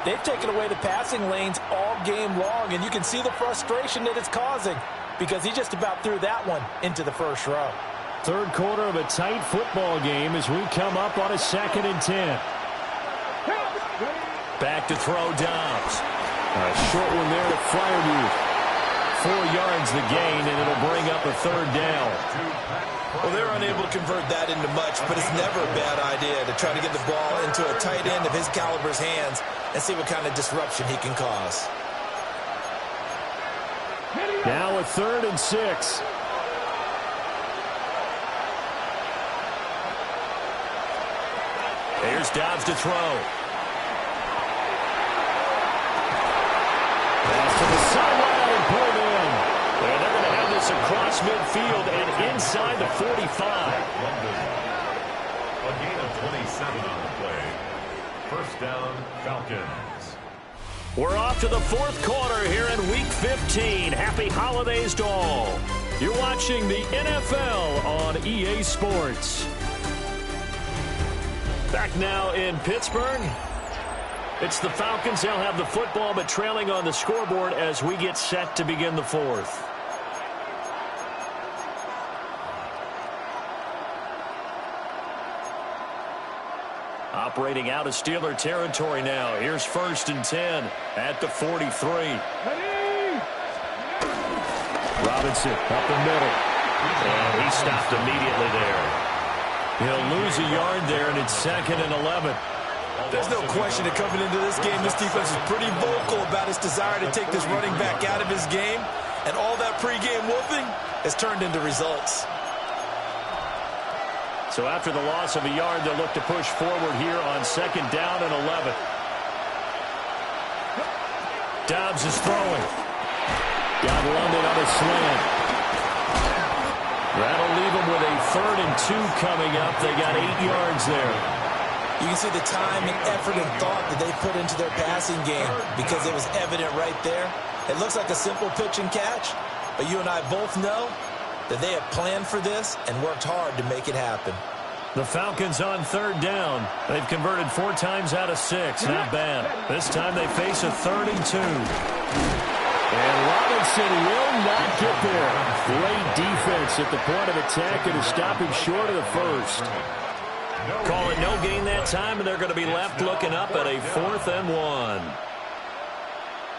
They've taken away the passing lanes all game long, and you can see the frustration that it's causing because he just about threw that one into the first row. Third quarter of a tight football game as we come up on a 2nd and 10. Back to throw Dobbs. A short one there to Freiermuth. 4 yards the gain, and it'll bring up a 3rd down. Well, they're unable to convert that into much, but it's never a bad idea to try to get the ball into a tight end of his caliber's hands and see what kind of disruption he can cause. Now a 3rd and 6. Here's Dobbs to throw. Pass to the sideline and pulled in. And they're going to have this across midfield and inside the 45. A gain of 27 on the play. 1st down, Falcons. We're off to the 4th quarter here in Week 15. Happy holidays to all. You're watching the NFL on EA Sports. Back now in Pittsburgh. It's the Falcons. They'll have the football, but trailing on the scoreboard as we get set to begin the 4th. Operating out of Steeler territory now. Here's 1st and 10 at the 43. Robinson up the middle. And he stopped immediately there. He'll lose a yard there, and it's 2nd and 11. There's no question that coming into this game, this defense is pretty vocal about its desire to take this running back out of his game, and all that pregame whooping has turned into results. So after the loss of a yard, they'll look to push forward here on 2nd down and 11. Dobbs is throwing. Got London on a slant. That'll leave them with a 3rd and 2 coming up. They got 8 yards there. You can see the time and effort and thought that they put into their passing game because it was evident right there. It looks like a simple pitch and catch, but you and I both know that they have planned for this and worked hard to make it happen. The Falcons on 3rd down. They've converted 4 times out of 6. Not bad. This time they face a 3rd and 2. And Robinson will not get there. Great defense at the point of attack and to stop him short of the 1st. Call it no gain that time, and they're going to be left looking up at a 4th and 1.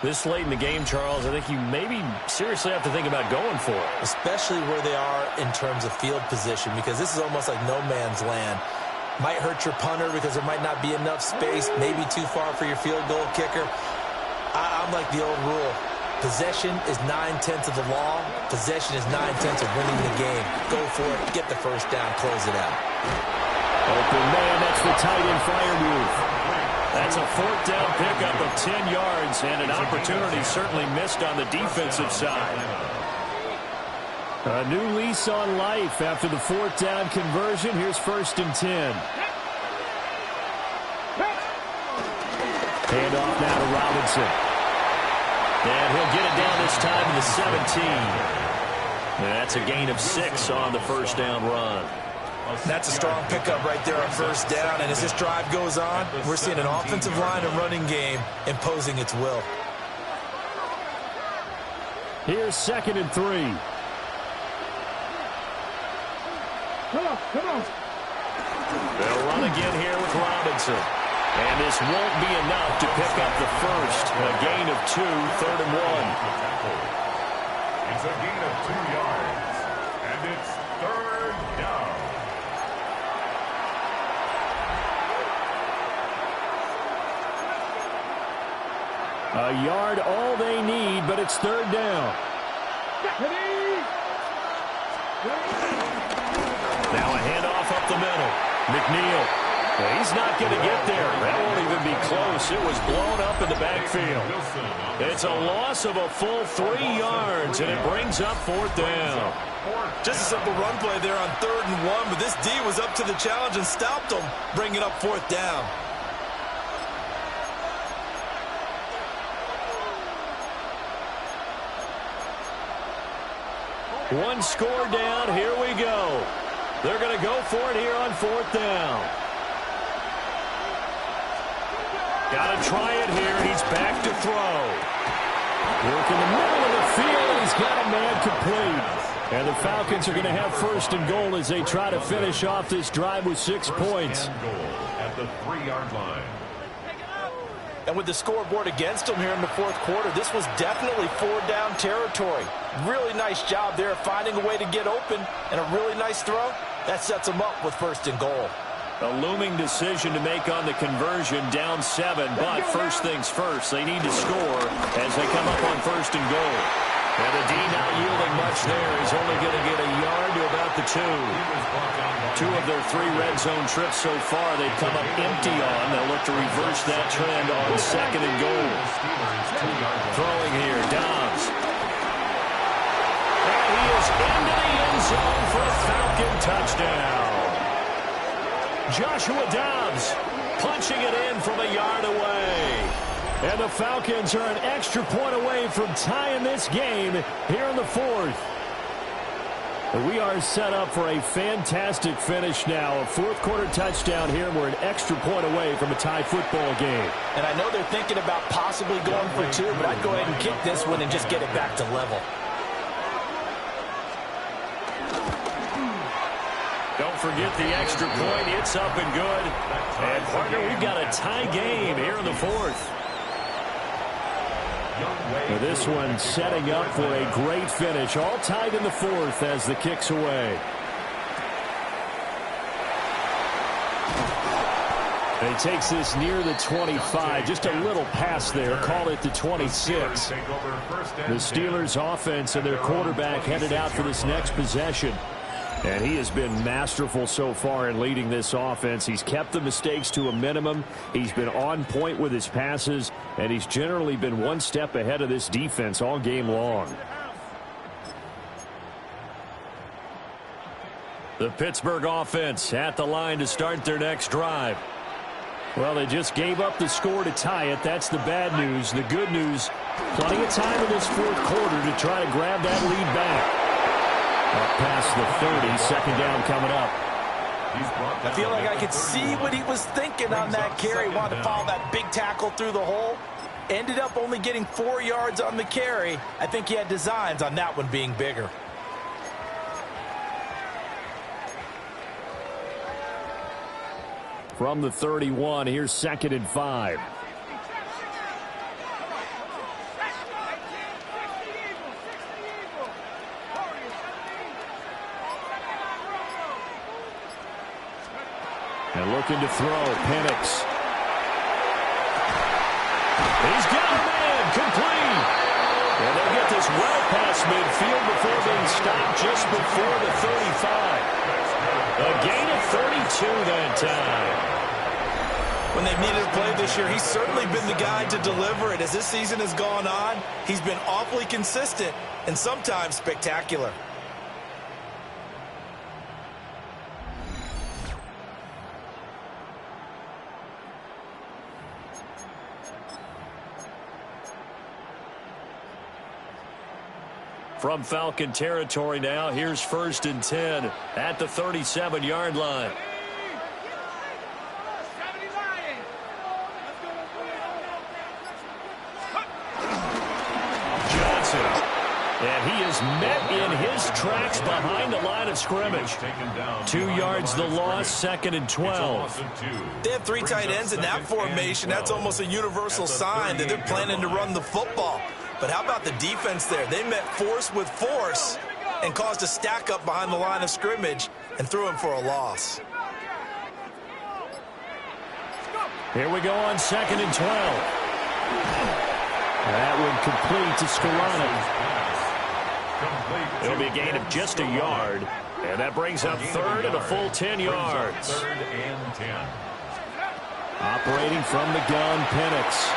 This late in the game, Charles, I think you maybe seriously have to think about going for it. Especially where they are in terms of field position, because this is almost like no man's land. Might hurt your punter because there might not be enough space, maybe too far for your field goal kicker. I'm like the old rule. Possession is 9/10 of the law. Possession is 9/10 of winning the game. Go for it. Get the 1st down. Close it out. Open man, that's the tight end Freiermuth. That's a 4th down pickup of 10 yards and an opportunity certainly missed on the defensive side. A new lease on life after the 4th down conversion. Here's 1st and 10. Hand off now to Robinson. And he'll get it down this time to the 17. And that's a gain of 6 on the 1st down run. That's a strong pickup right there on 1st down. And as this drive goes on, we're seeing an offensive line and running game imposing its will. Here's 2nd and 3. Come on. They'll run again here with Robinson. And this won't be enough to pick up the 1st. A gain of 2, 3rd and 1. It's a gain of 2 yards. And it's 3rd down. A yard all they It's third down. Now a handoff up the middle. McNeil. He's not going to get there. That won't even be close. It was blown up in the backfield. It's a loss of a full 3 yards, and it brings up fourth down. Just a simple run play there on 3rd and 1, but this D was up to the challenge and stopped him, bringing up fourth down. One score down. Here we go. They're going to go for it here on fourth down. Got to try it here, and he's back to throw. Work in the middle of the field, and he's got a man complete. And the Falcons are going to have first and goal as they try to finish off this drive with 6 points. First and goal at the 3-yard line. And with the scoreboard against them here in the fourth quarter, this was definitely 4-down territory. Really nice job there finding a way to get open, and a really nice throw. That sets them up with first and goal. A looming decision to make on the conversion, down 7, but first things first, they need to score as they come up on first and goal. And the D not yielding much there. He's only going to get a yard to about the 2. 2 of their 3 red zone trips so far they've come up empty on. They'll look to reverse that trend on second and goal. Throwing here, Dobbs. And he is into the end zone for a Falcon touchdown. Joshua Dobbs punching it in from a yard away. And the Falcons are an extra point away from tying this game here in the fourth. And we are set up for a fantastic finish now. A fourth quarter touchdown here, and we're an extra point away from a tie football game. And I know they're thinking about possibly going for 2, but I'd go ahead and kick this one and just get it back to level. Don't forget the extra point. It's up and good. And, partner, we've got a tie game here in the fourth. Now this one setting up for a great finish. All tied in the fourth as the kick's away. And he takes this near the 25. Just a little pass there. Call it the 26. The Steelers offense and their quarterback headed out for this next possession. And he has been masterful so far in leading this offense. He's kept the mistakes to a minimum. He's been on point with his passes, and he's generally been one step ahead of this defense all game long. The Pittsburgh offense at the line to start their next drive. Well, they just gave up the score to tie it. That's the bad news. The good news, plenty of time in this fourth quarter to try to grab that lead back. Up past the 30, second down coming up. I feel like I could see what he was thinking on that carry. Wanted to follow that big tackle through the hole. Ended up only getting 4 yards on the carry. I think he had designs on that one being bigger. From the 31, here's 2nd and 5. And looking to throw, Penix. He's got a man, complete. And they'll get this well past midfield before being stopped just before the 35. A gain of 32 that time. When they've needed a play this year, he's certainly been the guy to deliver it. As this season has gone on, he's been awfully consistent and sometimes spectacular. From Falcon territory now, here's 1st and 10 at the 37-yard line. Johnson. And he is met in his tracks behind the line of scrimmage. 2 yards the loss, 2nd and 12. They have 3 tight ends in that formation. That's almost a universal sign that they're planning to run the football. But how about the defense there? They met force with force and caused a stack up behind the line of scrimmage and threw him for a loss. Here we go on 2nd and 12. That one complete to Skolonic. It'll be a gain of just a yard. And that brings up third and a full 10 yards. Third and 10. Operating from the gun, Penix.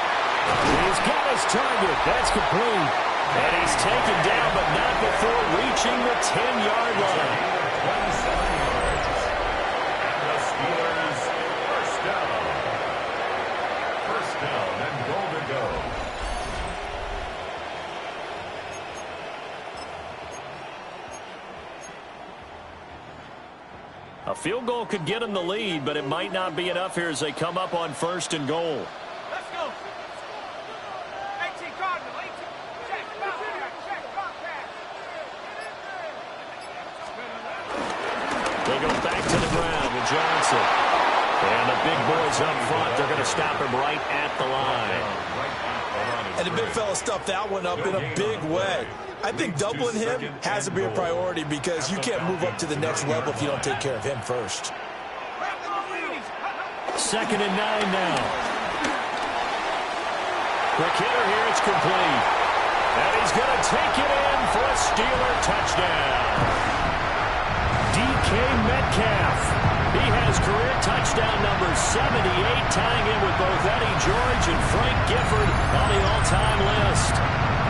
He's got his target. That's complete. And he's taken down, but not before reaching the 10-yard line. 27 yards. And the Steelers first down. First down and goal to go. A field goal could get him the lead, but it might not be enough here as they come up on first and goal. Let's go. 18 Cardinal, 18. Check, contact. They go back to the ground with Johnson. And the big boys up front, they're going to stop him right at the line. And the big fella stuffed that one up in a big way. I think doubling him has to be a priority because you can't move up to the next level if you don't take care of him first. Second and 9 now. The kicker here, it's complete. And he's going to take it in for a Steeler touchdown. DK Metcalf. He has career touchdown number 78, tying in with both Eddie George and Frank Gifford on the all-time list.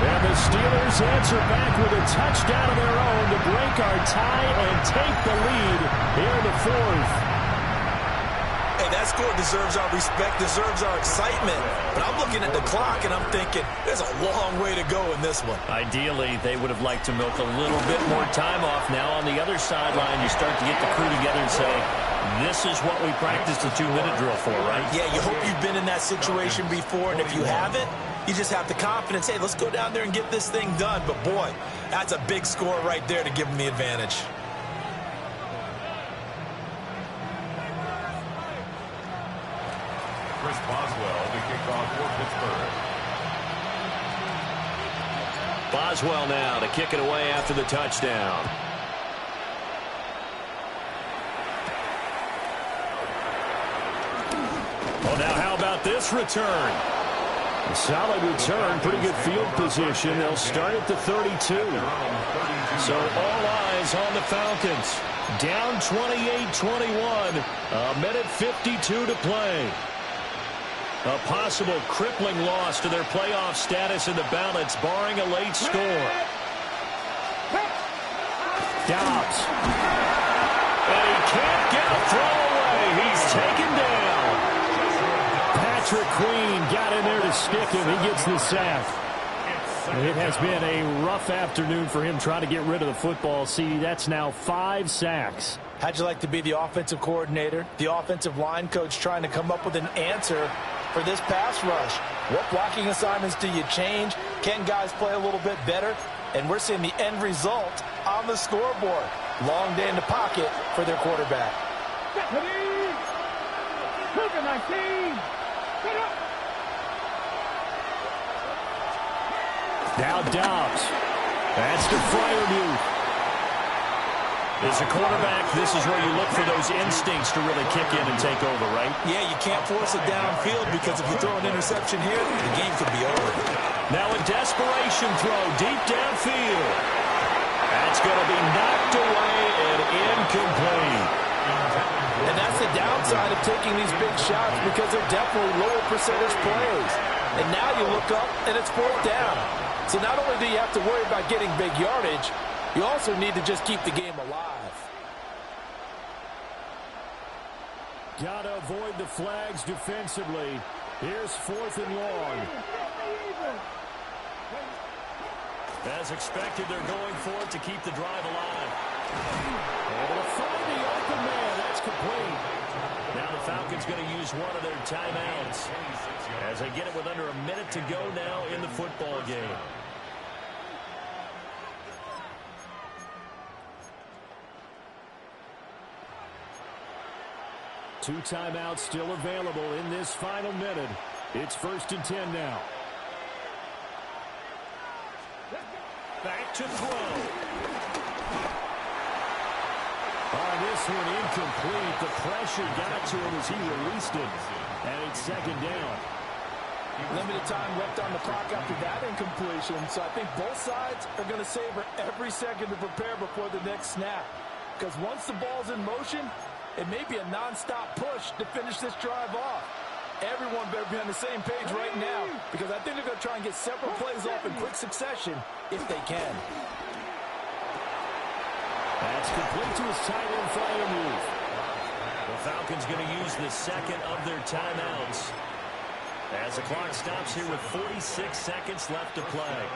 And the Steelers answer back with a touchdown of their own to break our tie and take the lead here in the fourth. Hey, that score deserves our respect, deserves our excitement. But I'm looking at the clock, and I'm thinking there's a long way to go in this one. Ideally, they would have liked to milk a little bit more time off. Now on the other sideline, you start to get the crew together and say, this is what we practiced the 2-minute drill for, right? Yeah, you hope you've been in that situation before, and if you haven't, you just have the confidence, hey, let's go down there and get this thing done. But, boy, that's a big score right there to give them the advantage. Chris Boswell to kick off for Pittsburgh. Boswell now to kick it away after the touchdown. Oh, now how about this return? A solid return, pretty good field position. They'll start at the 32. So all eyes on the Falcons. Down 28-21. A minute 52 to play. A possible crippling loss to their playoff status in the balance, barring a late score. Dobbs. And he can't get a throw away. He's taken down. Patrick Queen got in there to stick him. He gets the sack. It has been a rough afternoon for him trying to get rid of the football. See, that's now 5 sacks. How'd you like to be the offensive coordinator, the offensive line coach trying to come up with an answer for this pass rush? What blocking assignments do you change? Can guys play a little bit better? And we're seeing the end result on the scoreboard. Long day in the pocket for their quarterback. Now Dobbs. That's to Freiermuth. As a quarterback, this is where you look for those instincts to really kick in and take over, right? Yeah, you can't force it downfield because if you throw an interception here, the game could be over. Now a desperation throw deep downfield. That's going to be knocked away and incomplete. And that's the downside of taking these big shots because they're definitely lower percentage plays. And now you look up and it's 4th down. So not only do you have to worry about getting big yardage, you also need to just keep the game alive. Got to avoid the flags defensively. Here's 4th and long. As expected, they're going for it to keep the drive alive. Able to find the open man. That's complete. Now the Falcons going to use one of their timeouts as they get it with under a minute to go now in the football game. Two timeouts still available in this final minute. It's 1st and 10 now. Back to throw. On this one, incomplete. The pressure got to him as he released it. And it's 2nd down. Limited time left on the clock after that incompletion, so I think both sides are going to savor every second to prepare before the next snap. Because once the ball's in motion, it may be a non-stop push to finish this drive off. Everyone better be on the same page right now, because I think they're going to try and get several plays off in quick succession if they can. That's complete to his tight end flyer move. The Falcons going to use the second of their timeouts as the clock stops here with 46 seconds left to play.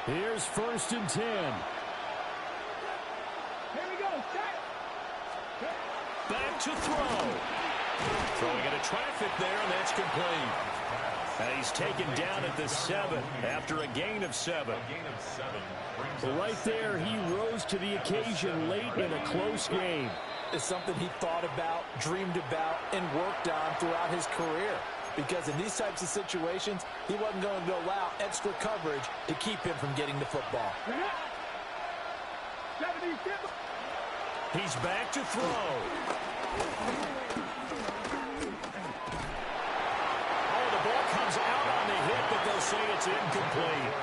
Here's 1st and 10. Here we go. Set. Back to throw. Throwing into traffic there, and that's complete. And he's taken down at the 7 after a gain of 7. Right there, he rose to the occasion late in a close game. It's something he thought about, dreamed about, and worked on throughout his career. Because in these types of situations, he wasn't going to allow extra coverage to keep him from getting the football. 77. He's back to throw. Oh, the ball comes out on the hit, but they'll say it's incomplete.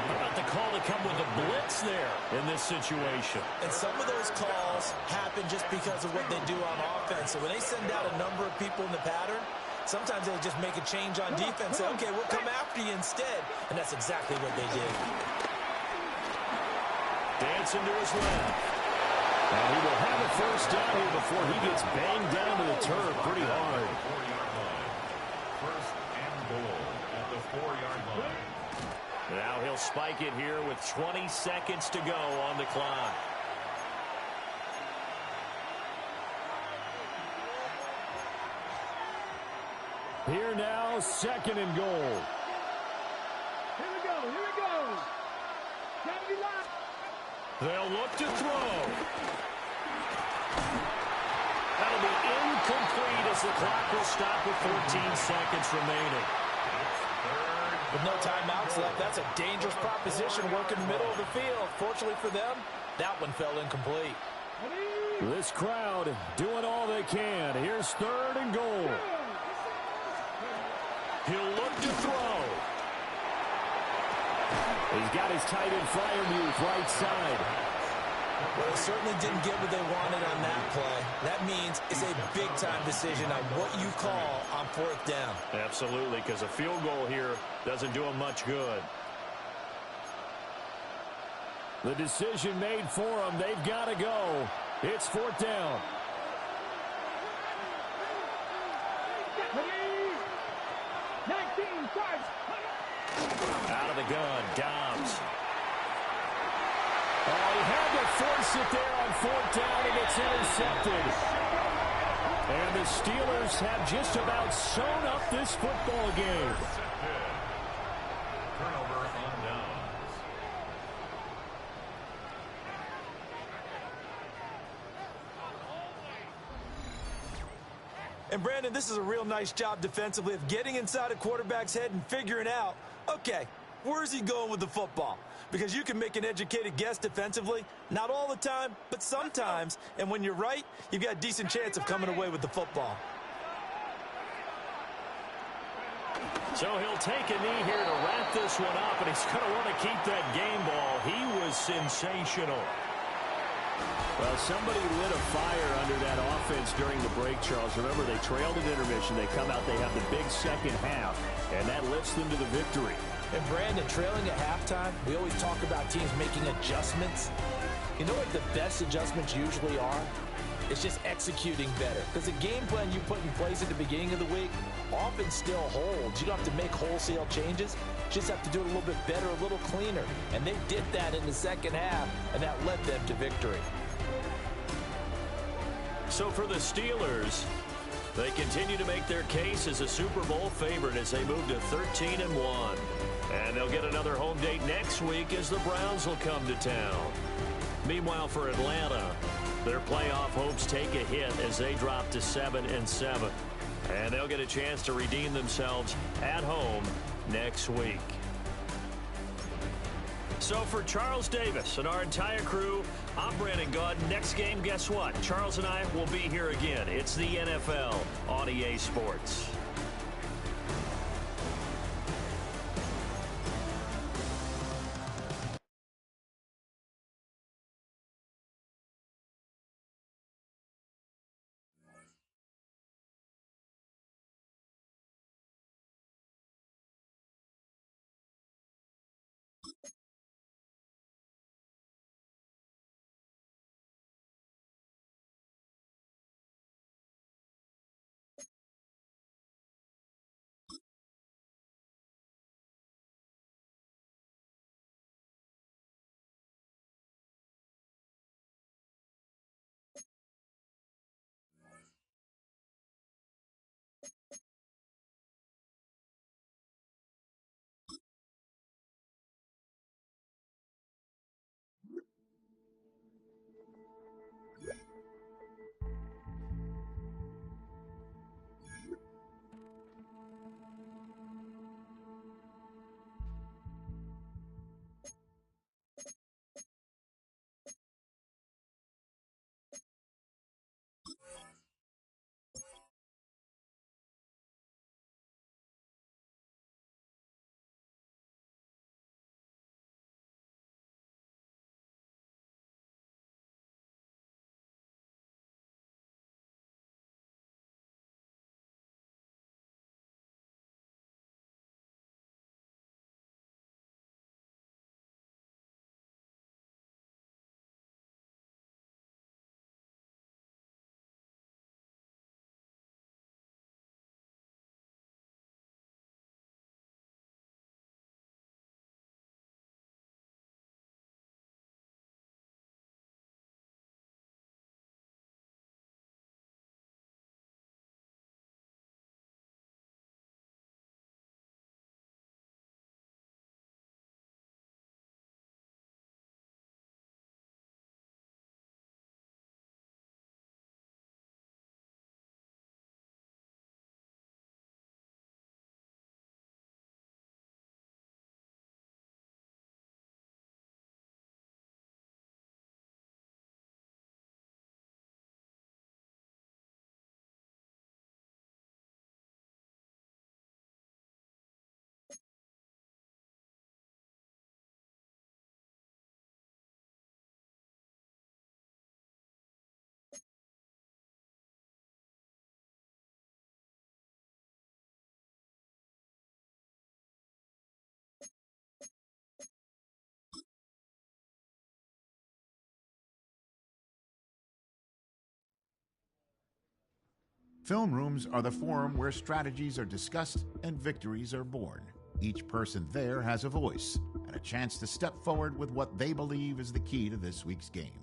How about the call to come with a blitz there in this situation? And some of those calls happen just because of what they do on offense. So when they send out a number of people in the pattern, sometimes they just make a change on defense. Say, okay, we'll come after you instead. And that's exactly what they did. Dancing to his left. And he will have a first down here before he gets banged down to the turf pretty hard. 1st and goal at the 4-yard line. Now he'll spike it here with 20 seconds to go on the clock. Here now, 2nd and goal. Here we go. Here we go. Gotta be live. They'll look to throw. That'll be incomplete as the clock will stop with 14 seconds remaining. With no timeouts left, that's a dangerous proposition working the middle of the field. Fortunately for them, that one fell incomplete. This crowd doing all they can. Here's 3rd and goal. He'll look to throw. He's got his tight end flyer move right side. Well, they certainly didn't get what they wanted on that play. That means it's a big-time decision on what you call on 4th down. Absolutely, because a field goal here doesn't do him much good. The decision made for them. They've got to go. It's 4th down. 19, twice. Out of the gun, Dobbs. Oh, he had to force it there on 4th down, and it's intercepted. And the Steelers have just about sewn up this football game. Turnover on downs. And Brandon, this is a real nice job defensively of getting inside a quarterback's head and figuring out, okay, where's he going with the football? Because you can make an educated guess defensively, not all the time, but sometimes. And when you're right, you've got a decent chance of coming away with the football. So he'll take a knee here to wrap this one up, and he's going to want to keep that game ball. He was sensational. Well, somebody lit a fire under that offense during the break, Charles. Remember, they trailed at intermission. They come out, they have the big second half, and that lifts them to the victory. And Brandon, trailing at halftime, we always talk about teams making adjustments. You know what the best adjustments usually are? It's just executing better. Because the game plan you put in place at the beginning of the week often still holds. You don't have to make wholesale changes. You just have to do it a little bit better, a little cleaner. And they did that in the second half, and that led them to victory. So for the Steelers, they continue to make their case as a Super Bowl favorite as they move to 13-1. And they'll get another home date next week as the Browns will come to town. Meanwhile, for Atlanta, their playoff hopes take a hit as they drop to 7-7. And they'll get a chance to redeem themselves at home next week. So for Charles Davis and our entire crew, I'm Brandon Gaud. Next game, guess what? Charles and I will be here again. It's the NFL on EA Sports. Film rooms are the forum where strategies are discussed and victories are born. Each person there has a voice and a chance to step forward with what they believe is the key to this week's game.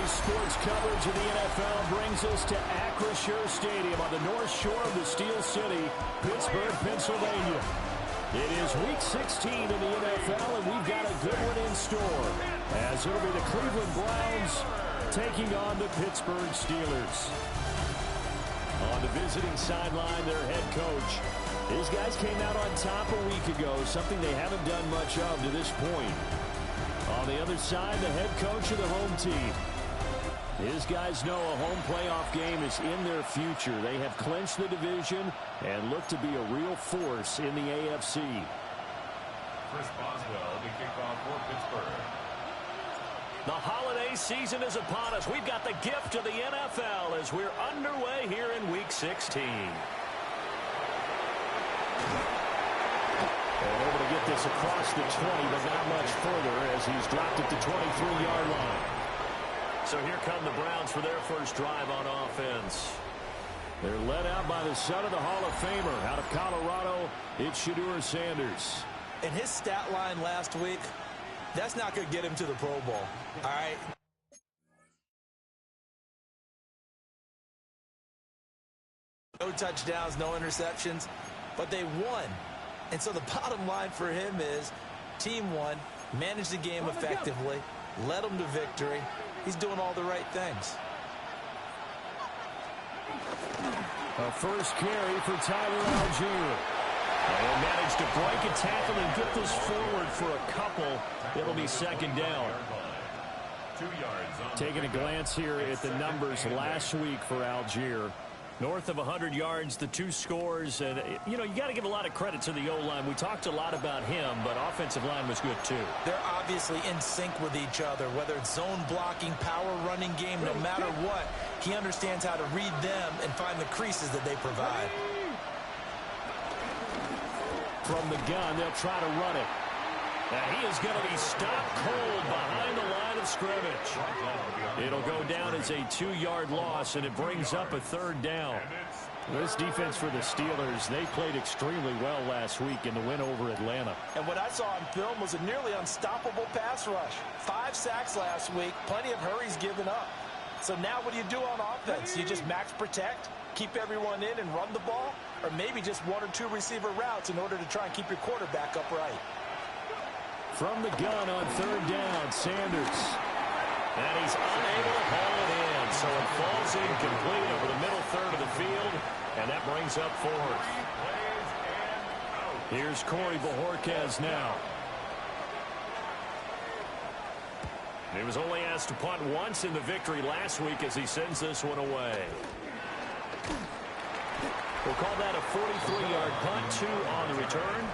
sports coverage of the NFL brings us to Acrisure Stadium on the north shore of the Steel City, Pittsburgh, Pennsylvania. It is Week 16 in the NFL, and we've got a good one in store, as it'll be the Cleveland Browns taking on the Pittsburgh Steelers. On the visiting sideline, their head coach. These guys came out on top a week ago, something they haven't done much of to this point. On the other side, the head coach of the home team. His guys know a home playoff game is in their future. They have clinched the division and look to be a real force in the AFC. Chris Boswell, the kickoff for Pittsburgh. The holiday season is upon us. We've got the gift of the NFL as we're underway here in Week 16. And able to get this across the 20, but not much further as he's dropped it to 23-yard line. So here come the Browns for their first drive on offense. They're led out by the son of the Hall of Famer out of Colorado. It's Shedeur Sanders. And his stat line last week, that's not going to get him to the Pro Bowl. All right? No touchdowns, no interceptions, but they won. And so the bottom line for him is team won, managed the game effectively, led them to victory. He's doing all the right things. A first carry for Tyler Algier. And managed to break a tackle and get this forward for a couple. It'll be second down. 2 yards on Taking a glance here at the numbers last week for Algier. North of 100 yards, the 2 scores. And, you know, you got to give a lot of credit to the O-line. We talked a lot about him, but offensive line was good, too. They're obviously in sync with each other, whether it's zone blocking, power running game, no matter what. He understands how to read them and find the creases that they provide. From the gun, they'll try to run it. Now he is going to be stopped cold behind the line of scrimmage. It'll go down as a 2-yard loss, and it brings up a third down. This defense for the Steelers, they played extremely well last week in the win over Atlanta. And what I saw on film was a nearly unstoppable pass rush. 5 sacks last week, plenty of hurries given up. So now what do you do on offense? You just max protect, keep everyone in and run the ball, or maybe just 1 or 2 receiver routes in order to try and keep your quarterback upright. From the gun on third down, Sanders. And he's unable to haul it in, so it falls incomplete over the middle third of the field, and that brings up 4th. Here's Corey Bojorquez now. He was only asked to punt once in the victory last week as he sends this one away. We'll call that a 43-yard punt, 2 on the return.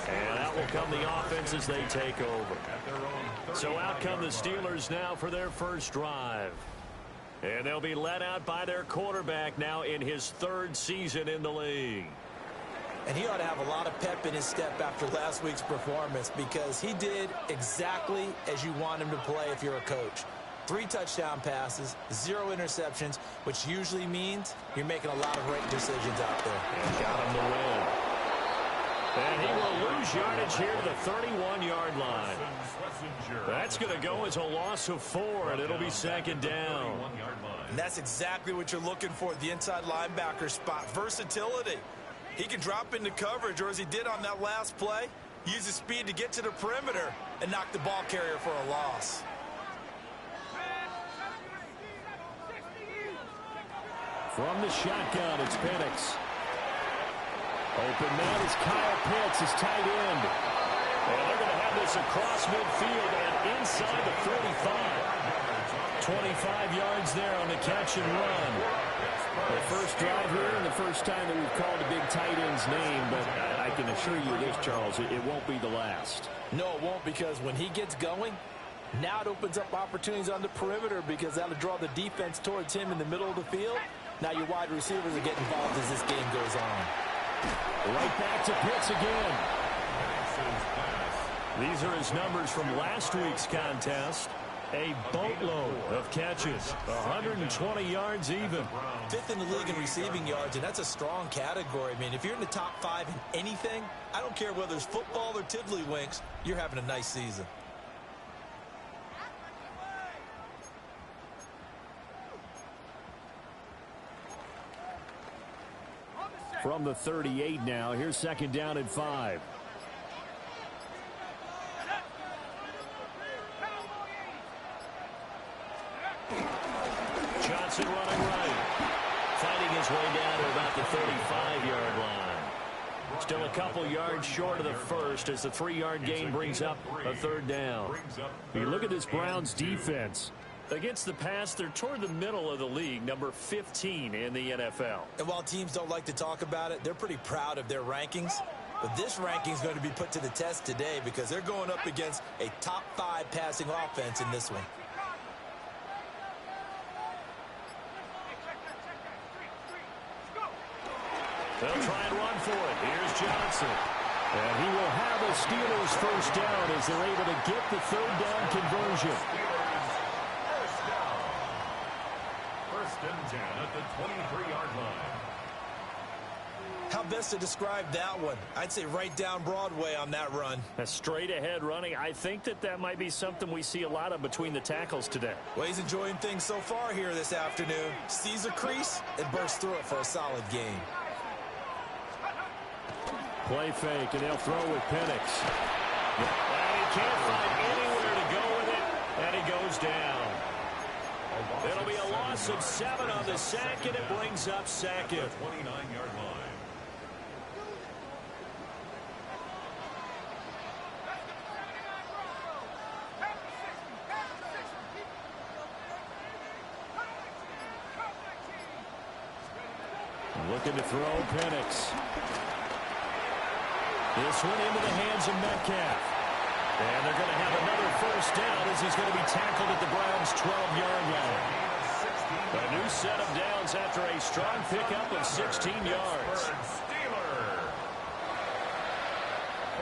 And out will come the offense as they take over. So out come the Steelers now for their first drive. And they'll be led out by their quarterback now in his 3rd season in the league. And he ought to have a lot of pep in his step after last week's performance because he did exactly as you want him to play if you're a coach. 3 touchdown passes, 0 interceptions, which usually means you're making a lot of right decisions out there. And got him to win. And he will lose yardage here to the 31-yard line. That's going to go as a loss of 4, and it'll be second down. And that's exactly what you're looking for, the inside linebacker spot. Versatility. He can drop into coverage, or as he did on that last play, use his speed to get to the perimeter and knock the ball carrier for a loss. From the shotgun, it's Penix. Open man is Kyle Pitts, his tight end. And they're going to have this across midfield and inside the 45. 25 yards there on the catch and run. The first drive here and the first time that we've called a big tight end's name, but I can assure you this, Charles, it won't be the last. No, it won't, because when he gets going, now it opens up opportunities on the perimeter because that'll draw the defense towards him in the middle of the field. Now your wide receivers are getting involved as this game goes on. Right back to Pitts again. These are his numbers from last week's contest. A boatload of catches, 120 yards even. 5th in the league in receiving yards, and that's a strong category. I mean, if you're in the top 5 in anything, I don't care whether it's football or tiddlywinks, you're having a nice season. from the 38 now. Here's 2nd down and 5. Johnson running right. Fighting his way down to about the 35-yard line. Still a couple yards short of the first as the 3-yard gain brings up a 3rd down. You look at this Browns defense. Against the pass, they're toward the middle of the league, number 15 in the NFL. And while teams don't like to talk about it, they're pretty proud of their rankings. But this ranking is going to be put to the test today because they're going up against a top 5 passing offense in this one. They'll try and run for it. Here's Johnson. And he will have a Steelers 1st down as they're able to get the 3rd down conversion. First and 10 at the 23-yard line. How best to describe that one? I'd say right down Broadway on that run. A straight-ahead running. I think that might be something we see a lot of between the tackles today. Well, he's enjoying things so far here this afternoon. Sees a crease and bursts through it for a solid gain. Play fake, and they'll throw with Penix. And he can't find anywhere to go with it, and he goes down. It'll be a loss of 7 on the sack, and it brings up 2nd. 29-yard line. Looking to throw Penix. This one into the hands of Metcalf. And they're going to have another 1st down as he's going to be tackled at the Browns' 12-yard line. A new set of downs after a strong pickup of 16 yards.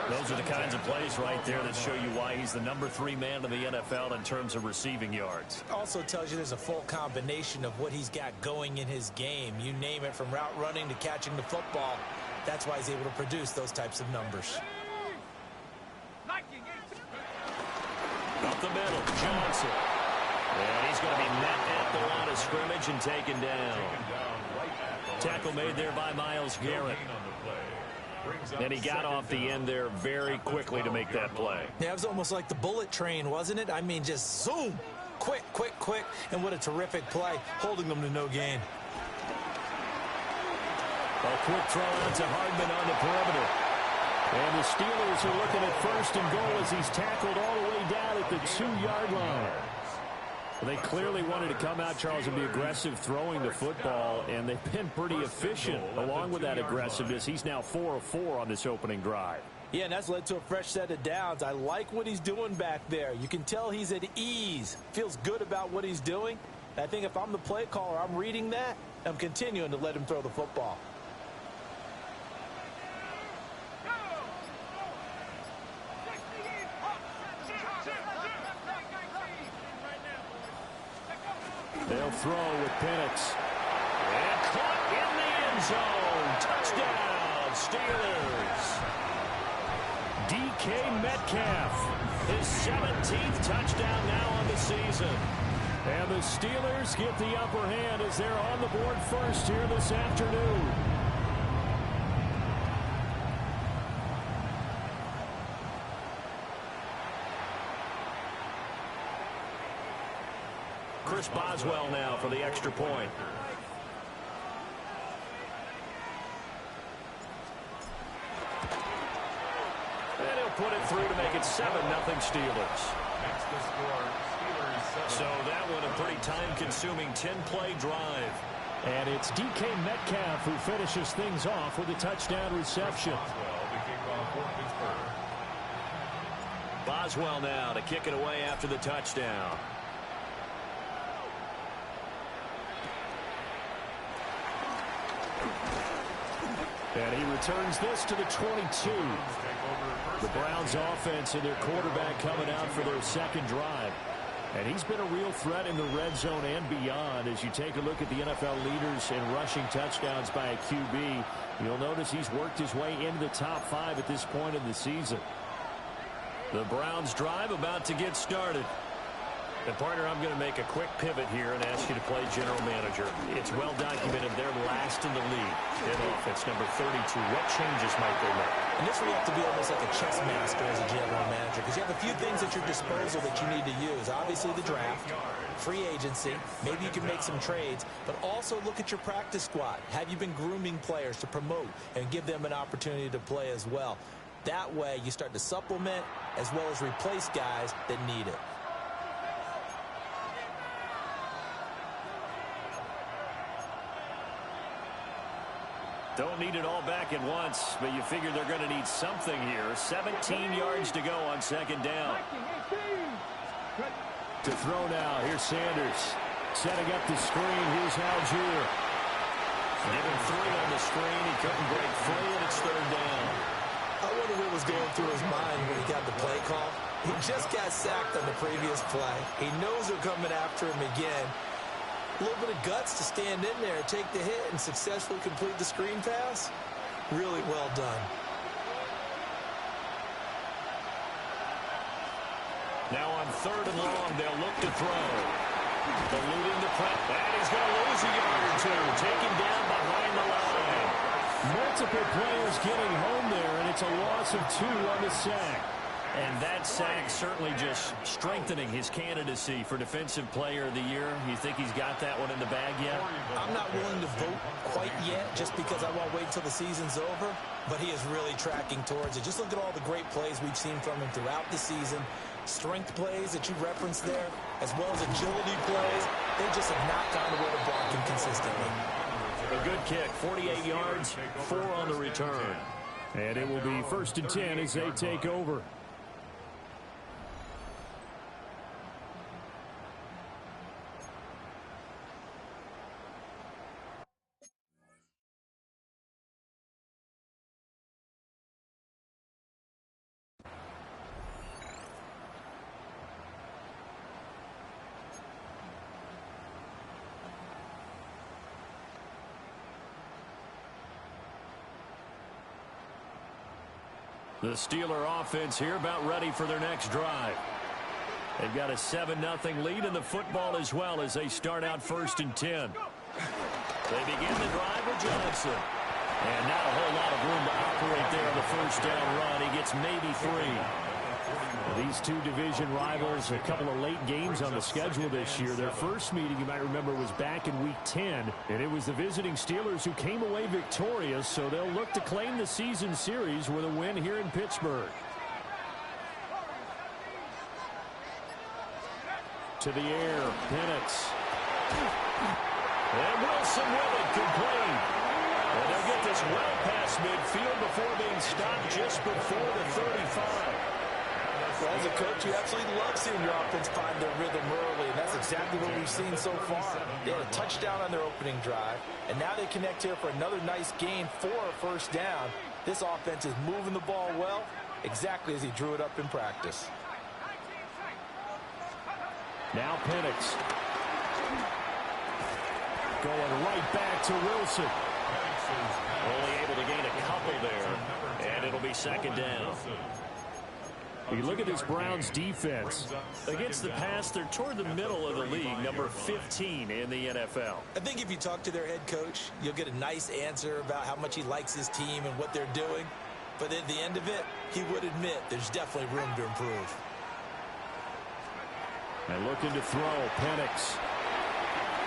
Those are the kinds of plays right there that show you why he's the number 3 man in the NFL in terms of receiving yards. Also tells you there's a full combination of what he's got going in his game. You name it, from route running to catching the football. That's why he's able to produce those types of numbers. Up the middle, Johnson. And he's going to be met at the line of scrimmage and taken down. Tackle made there by Myles Garrett. And he got off the end there very quickly to make that play. Yeah, it was almost like the bullet train, wasn't it? I mean, just zoom. Quick, quick, quick. And what a terrific play, holding them to no gain. A quick throw out to Hardman on the perimeter. And the Steelers are looking at 1st and goal as he's tackled all the way down at the 2-yard line. Well, they clearly wanted to come out, Charles, and be aggressive throwing the football, and they've been pretty efficient along with that aggressiveness. He's now 4 of 4 on this opening drive. Yeah, and that's led to a fresh set of downs. I like what he's doing back there. You can tell he's at ease, feels good about what he's doing. I think if I'm the play caller, I'm reading that, I'm continuing to let him throw the football. They'll throw with Penix. And caught in the end zone. Touchdown, Steelers. DK Metcalf, his 17th touchdown now on the season. And the Steelers get the upper hand as they're on the board first here this afternoon. Chris Boswell now for the extra point. And he'll put it through to make it 7-0 Steelers. Next to score, Steelers 7. So that one a pretty time-consuming 10-play drive. And it's DK Metcalf who finishes things off with a touchdown reception. Boswell to kick off for Pittsburgh. Boswell now to kick it away after the touchdown. And he returns this to the 22. The Browns offense and their quarterback coming out for their 2nd drive. And he's been a real threat in the red zone and beyond. As you take a look at the NFL leaders in rushing touchdowns by a QB, you'll notice he's worked his way into the top 5 at this point in the season. The Browns drive about to get started. And, partner, I'm going to make a quick pivot here and ask you to play general manager. It's well documented they're last in the league in offense, number 32. What changes might they make? And this where you have to be almost like a chess master as a general manager, because you have a few things at your disposal that you need to use. Obviously, the draft, free agency, maybe you can make some trades, but also look at your practice squad. Have you been grooming players to promote and give them an opportunity to play as well? That way, you start to supplement as well as replace guys that need it. Don't need it all back at once, but you figure they're going to need something here. 17 yards to go on second down. To throw now, here's Sanders. Setting up the screen, here's Algier. Given 3 on the screen, he couldn't break free, and it's third down. I wonder what was going through his mind when he got the play call. He just got sacked on the previous play. He knows they're coming after him again. A little bit of guts to stand in there, take the hit, and successfully complete the screen pass. Really well done. Now on third and long, they'll look to throw. Eluding the press, and he's going to lose a yard or two. Taken down behind the line. Multiple players getting home there, and it's a loss of 2 on the sack. And that sack certainly just strengthening his candidacy for Defensive Player of the Year. You think he's got that one in the bag yet? I'm not willing to vote quite yet just because I won't wait until the season's over, but he is really tracking towards it. Just look at all the great plays we've seen from him throughout the season. Strength plays that you referenced there, as well as agility plays. They just have not gone away to block him consistently. A good kick, 48 yards, 4 on the return. And it will be 1st and 10 as they take over. The Steeler offense here about ready for their next drive. They've got a 7-0 lead in the football as well as they start out 1st and 10. They begin the drive with Johnson. And not a whole lot of room to operate there on the first down run. He gets maybe 3. These two division rivals, a couple of late games on the schedule this year. Their first meeting, you might remember, was back in Week 10, and it was the visiting Steelers who came away victorious, so they'll look to claim the season series with a win here in Pittsburgh. To the air, Penix. And Wilson with it, complete. And they'll get this well past midfield before being stopped just before the 35. Well, as a coach, you absolutely love seeing your offense find their rhythm early, and that's exactly what we've seen so far. They had a touchdown on their opening drive, and now they connect here for another nice gain for a first down. This offense is moving the ball well, exactly as he drew it up in practice. Now Penix. Going right back to Wilson. Only able to gain a couple there, and it'll be second down. You look at this Browns defense. Against the pass, they're toward the middle of the league, number 15 in the NFL. I think if you talk to their head coach, you'll get a nice answer about how much he likes his team and what they're doing. But at the end of it, he would admit there's definitely room to improve. And looking to throw, Penix.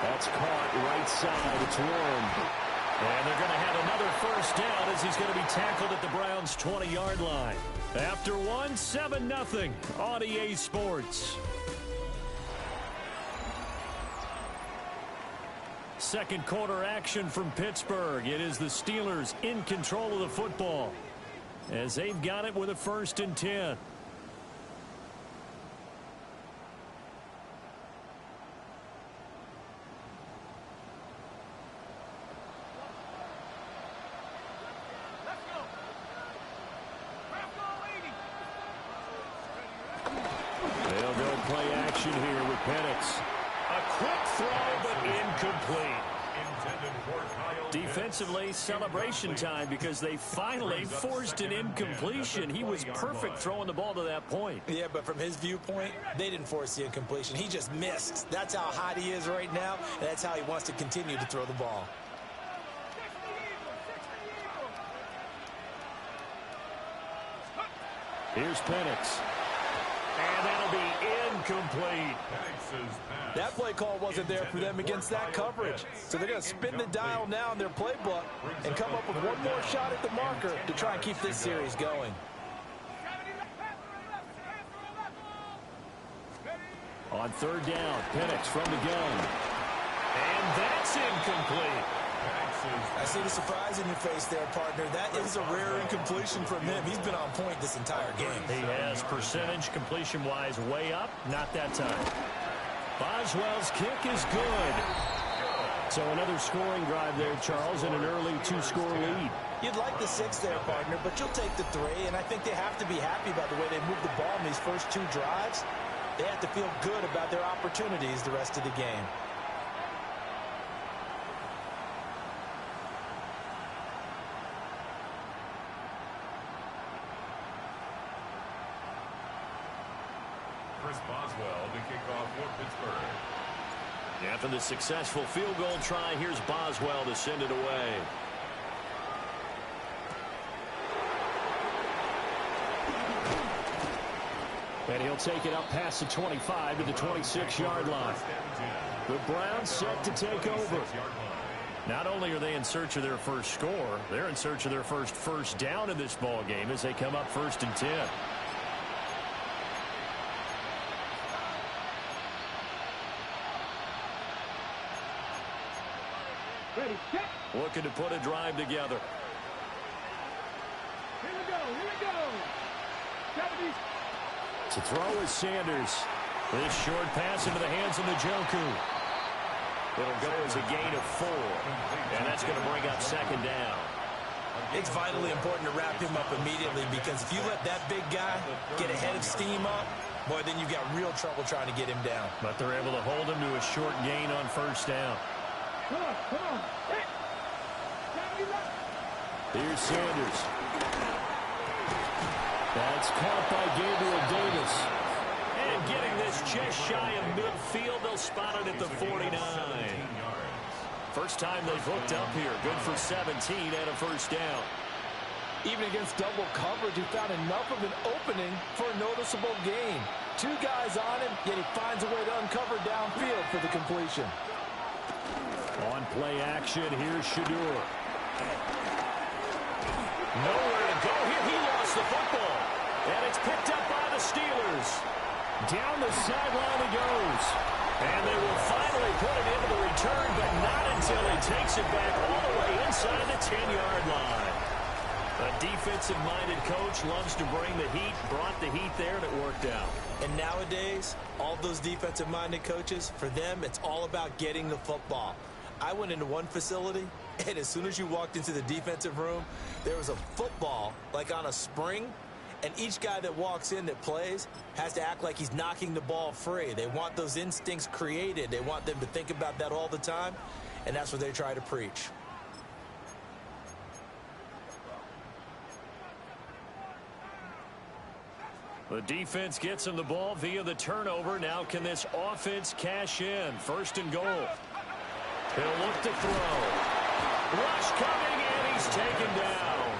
That's caught right side. It's warm. And they're going to have another first down as he's going to be tackled at the Browns' 20-yard line. After one, 7-0 on EA Sports. Second quarter action from Pittsburgh. It is the Steelers in control of the football as they've got it with a 1st and 10. They'll go play action here with Penix. A quick throw, but incomplete. Defensively, celebration time because they finally forced an incompletion. He was perfect throwing the ball to that point. Yeah, but from his viewpoint, they didn't force the incompletion. He just missed. That's how hot he is right now, and that's how he wants to continue to throw the ball. Here's Penix. And that'll be incomplete. That play call wasn't there for them against that coverage. So they're going to spin the dial now in their playbook and come up with one more shot at the marker to try and keep this series going. On third down, Penix from the gun. And that's incomplete. I see the surprise in your face there, partner. That is a rare incompletion from him. He's been on point this entire game. He has percentage completion-wise way up. Not that time. Boswell's kick is good. So another scoring drive there, Charles, and an early 2-score lead. You'd like the 6 there, partner, but you'll take the 3, and I think they have to be happy about the way they moved the ball in these first 2 drives. They have to feel good about their opportunities the rest of the game. Boswell to kick off for Pittsburgh. After the successful field goal try, here's Boswell to send it away. And he'll take it up past the 25 to the 26-yard line. The Browns set to take over. Not only are they in search of their first score, they're in search of their first down in this ball game as they come up 1st and 10. Looking to put a drive together. Here we go. To throw is Sanders. This short pass into the hands of Njoku. It'll go as a gain of 4. And that's going to bring up 2nd down. It's vitally important to wrap him up immediately because if you let that big guy get a head of steam up, boy, then you've got real trouble trying to get him down. But they're able to hold him to a short gain on 1st down. Come on. Hey. Here's Sanders. That's caught by Gabriel Davis. And getting this just shy of midfield, they'll spot it at the 49. First time they've hooked up here. Good for 17 and a 1st down. Even against double coverage, he found enough of an opening for a noticeable gain. 2 guys on him, yet he finds a way to uncover downfield for the completion. On play action, here's Shadur. Nowhere to go here. He lost the football. And it's picked up by the Steelers. Down the sideline he goes. And they will finally put it into the return, but not until he takes it back all the way inside the 10-yard line. A defensive-minded coach loves to bring the heat, brought the heat there, and it worked out. And nowadays, all those defensive-minded coaches, for them, it's all about getting the football. I went into one facility, and as soon as you walked into the defensive room, there was a football, like on a spring, and each guy that walks in that plays has to act like he's knocking the ball free. They want those instincts created. They want them to think about that all the time, and that's what they try to preach. The defense gets him the ball via the turnover. Now can this offense cash in? 1st and goal. He'll look to throw. Rush coming, and he's taken down.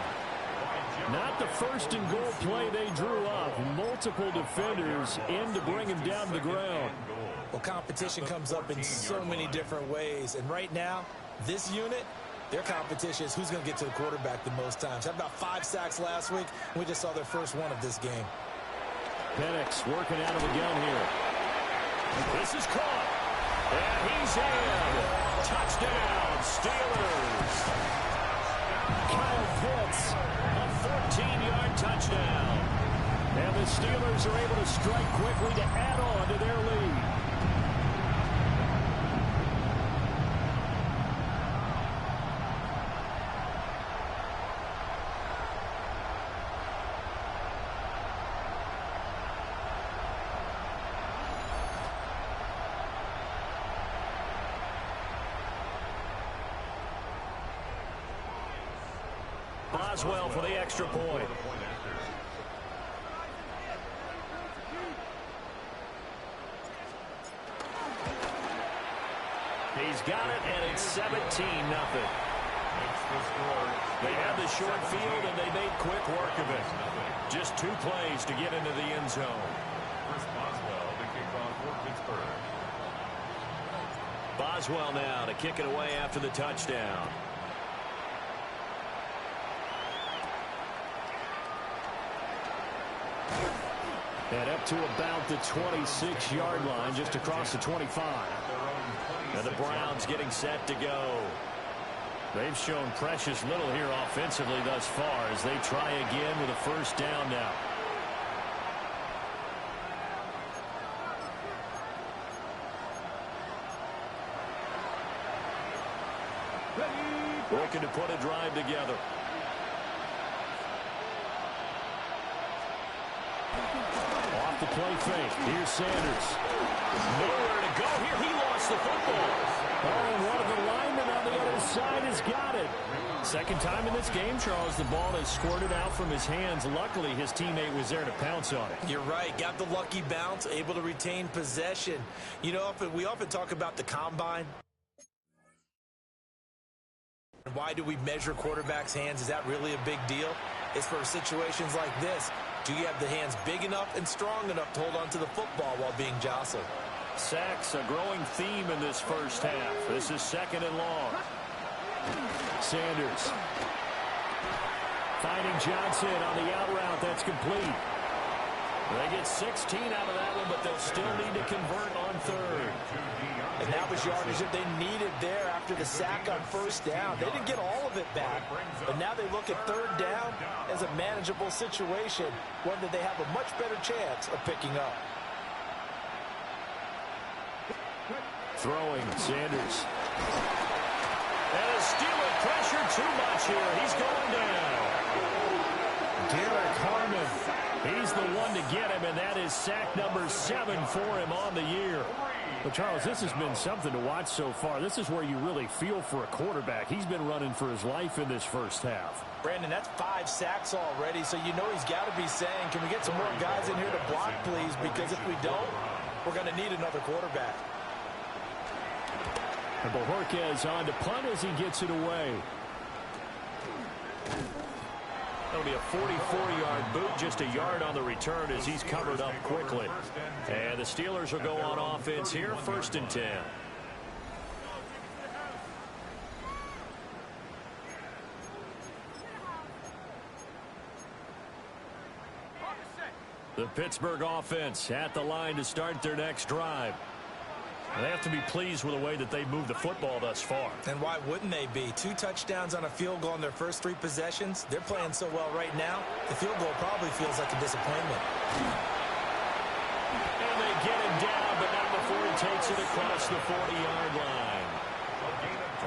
Not the 1st and goal play they drew up. Multiple defenders in to bring him down to the ground. Well, competition comes up in so many different ways. And right now, this unit, their competition is who's going to get to the quarterback the most times. Had about 5 sacks last week. We just saw their first one of this game. Penix working out of the gun here. This is caught. And he's in. Touchdown, Steelers. Kyle Pitts, a 14-yard touchdown. And the Steelers are able to strike quickly to add on to their lead. Boswell for the extra point. He's got it, and it's 17-0. They had the short field, and they made quick work of it. Just 2 plays to get into the end zone. First Boswell to kick off for Pittsburgh. Boswell now to kick it away after the touchdown. And up to about the 26-yard line, just across the 25. And the Browns getting set to go. They've shown precious little here offensively thus far as they try again with a first down now. Looking to put a drive together. Off the play fake. Here's Sanders. Nowhere to go here. He lost the football. Oh, and one of the linemen on the other side has got it. Second time in this game, Charles, the ball has squirted out from his hands. Luckily, his teammate was there to pounce on it. You're right. Got the lucky bounce, able to retain possession. You know, we often talk about the combine. Why do we measure quarterbacks' hands? Is that really a big deal? It's for situations like this. Do you have the hands big enough and strong enough to hold on to the football while being jostled? Sacks, a growing theme in this first half. This is 2nd and long. Sanders finding Johnson on the out route. That's complete. They get 16 out of that one, but they'll still need to convert on 3rd. And that was yardage that they needed there after the sack on first down. They didn't get all of it back, but now they look at 3rd down as a manageable situation, one that they have a much better chance of picking up. Throwing, Sanders. And a Steeler pressure too much here. He's going down. Derek Harmon. He's the one to get him, and that is sack number 7 for him on the year. Well, Charles, this has been something to watch so far. This is where you really feel for a quarterback. He's been running for his life in this first half. Brandon, that's 5 sacks already, so you know he's got to be saying, can we get some more guys in here to block, please? Because if we don't, we're going to need another quarterback. And Bojorquez on to punt as he gets it away. That'll be a 44-yard boot, just a yard on the return as he's covered up quickly. And the Steelers will go on offense here, 1st and 10. The Pittsburgh offense at the line to start their next drive. They have to be pleased with the way that they've moved the football thus far. And why wouldn't they be? 2 touchdowns on a field goal in their first 3 possessions. They're playing so well right now, the field goal probably feels like a disappointment. And they get him down, but not before he takes it across the 40-yard line.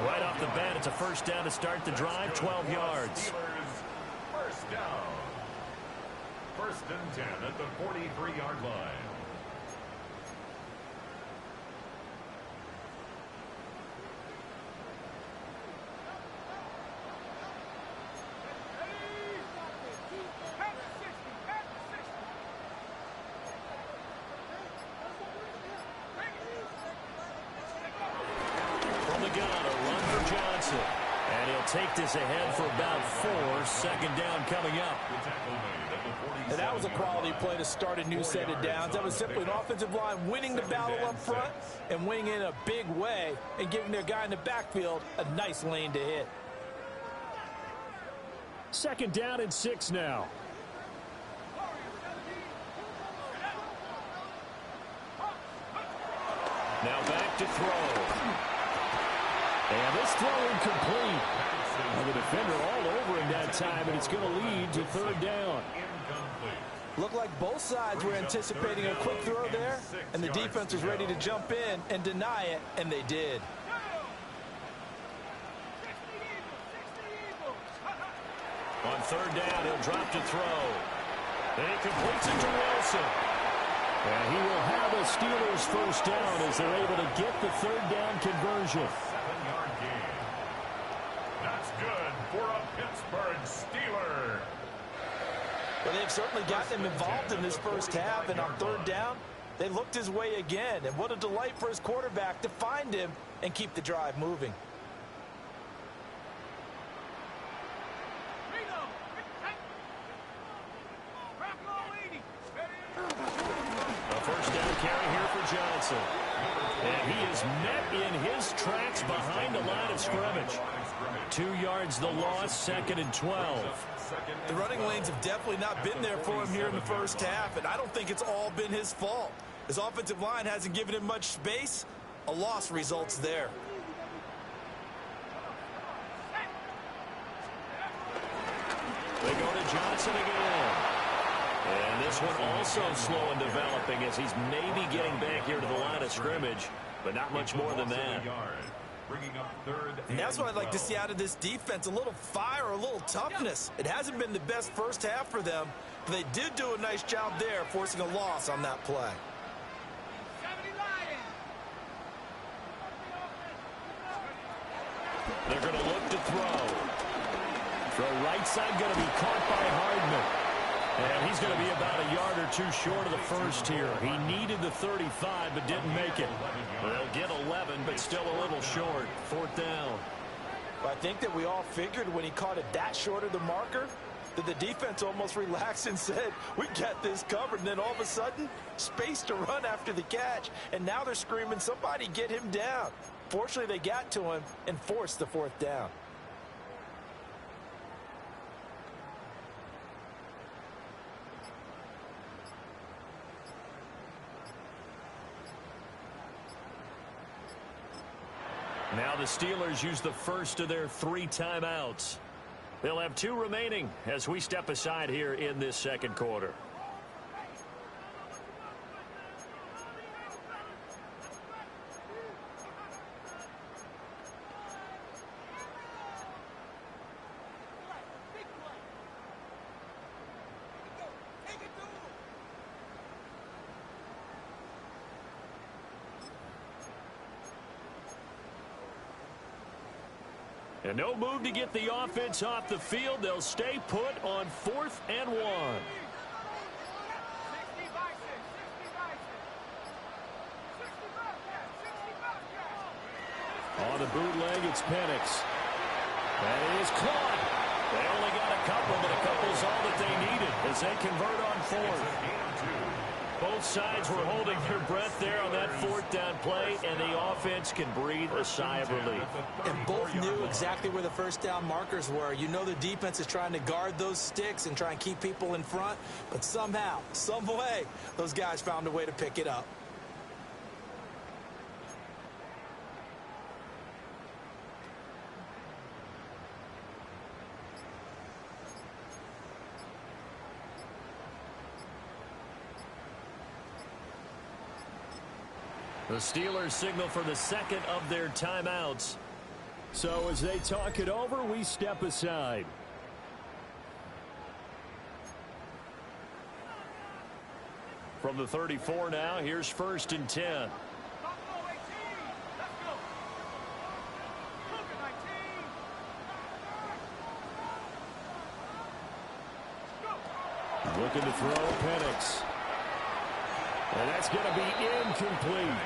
Right off the bat, it's a first down to start the drive, 12 yards. First down. 1st and 10 at the 43-yard line. And he'll take this ahead for about 4. 2nd down coming up. And that was a quality play to start a new set of downs. That was simply an offensive line winning the battle up front and winning in a big way and giving their guy in the backfield a nice lane to hit. 2nd down and 6 now. Now back to throw. And this throw incomplete. And the defender all over him that time, and it's going to lead to 3rd down. Looked like both sides were anticipating a quick throw there, and the defense was ready to jump in and deny it, and they did. On 3rd down, he'll drop to throw. And he completes it to Wilson. And he will have a Steelers first down as they're able to get the 3rd down conversion. 7-yard gain. That's good. for a Pittsburgh Steeler. Well, they've certainly gotten him involved in this first half, and on third down, they looked his way again. And what a delight for his quarterback to find him and keep the drive moving. A first down carry here for Johnson. And he is met in his tracks behind the line of scrimmage. 2 yards the loss, 2nd and 12. The running lanes have definitely not been there for him here in the first half, and I don't think it's all been his fault. His offensive line hasn't given him much space. A loss results there. They go to Johnson again. And this one also slow in developing as he's maybe getting back here to the line of scrimmage, but not much more than that. And that's what I'd like to see out of this defense, a little fire, a little toughness. It hasn't been the best first half for them, but they did do a nice job there, forcing a loss on that play. They're going to look to throw. Throw right side going to be caught by Hardman. And he's going to be about a yard or two short of the first here. He needed the 35 but didn't make it. They'll get 11 but still a little short. 4th down. I think that we all figured when he caught it that short of the marker that the defense almost relaxed and said, we got this covered. And then all of a sudden, space to run after the catch. And now they're screaming, somebody get him down. Fortunately, they got to him and forced the 4th down. Now the Steelers use the first of their 3 timeouts. They'll have 2 remaining as we step aside here in this second quarter. And no move to get the offense off the field. They'll stay put on 4th and 1. On the bootleg, it's Penix. And it is caught. They only got a couple, but a couple's all that they needed as they convert on 4th. Both sides were holding their breath there on that 4th down play, and the offense can breathe a sigh of relief. And both knew exactly where the first down markers were. You know the defense is trying to guard those sticks and try and keep people in front, but somehow, some way, those guys found a way to pick it up. The Steelers signal for the second of their timeouts. So as they talk it over, we step aside. From the 34 now, here's 1st and 10. Looking to throw, Penix. And that's going to be incomplete.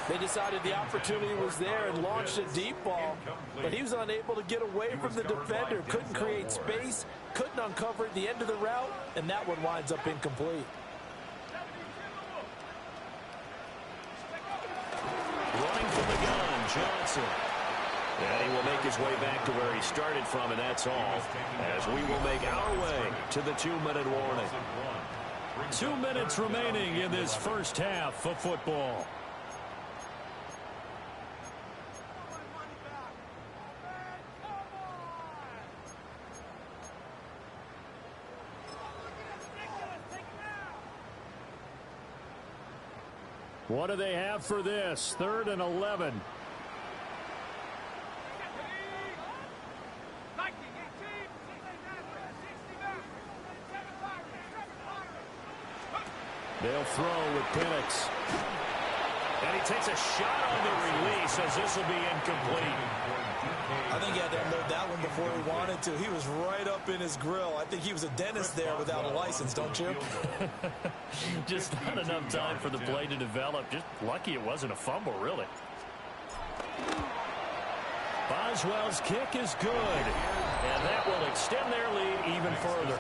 They decided the opportunity was there and launched a deep ball, but he was unable to get away from the defender. Couldn't create space, couldn't uncover at the end of the route, and that one winds up incomplete. Running from the gun, Johnson. And he will make his way back to where he started from, and that's all, as we will make our way to the 2-minute warning. 2 minutes remaining in this first half of football. What do they have for this? 3rd and 11. They'll throw with Penix. And he takes a shot on the release as this will be incomplete. I think he had to unload that one before he wanted to. He was right up in his grill. I think he was a dentist there without a license, don't you? Just not enough time for the play to develop. Just lucky it wasn't a fumble, really. Boswell's kick is good. And that will extend their lead even further.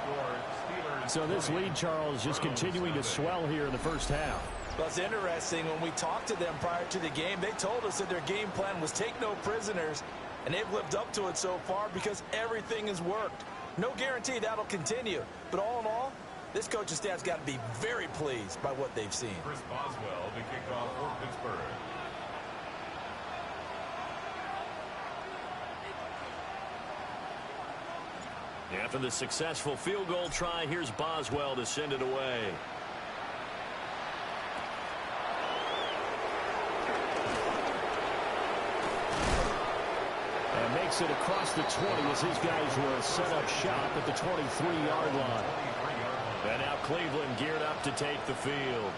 So this lead, Charles, just continuing to swell here in the first half. Well, it's interesting. When we talked to them prior to the game, they told us that their game plan was take no prisoners, and they've lived up to it so far because everything has worked. No guarantee that'll continue. But all in all, this coaching staff's got to be very pleased by what they've seen. Chris Boswell to kick off for Pittsburgh. After the successful field goal try, here's Boswell to send it away. And makes it across the 20 as his guys will set up shop at the 23-yard line. And now Cleveland geared up to take the field.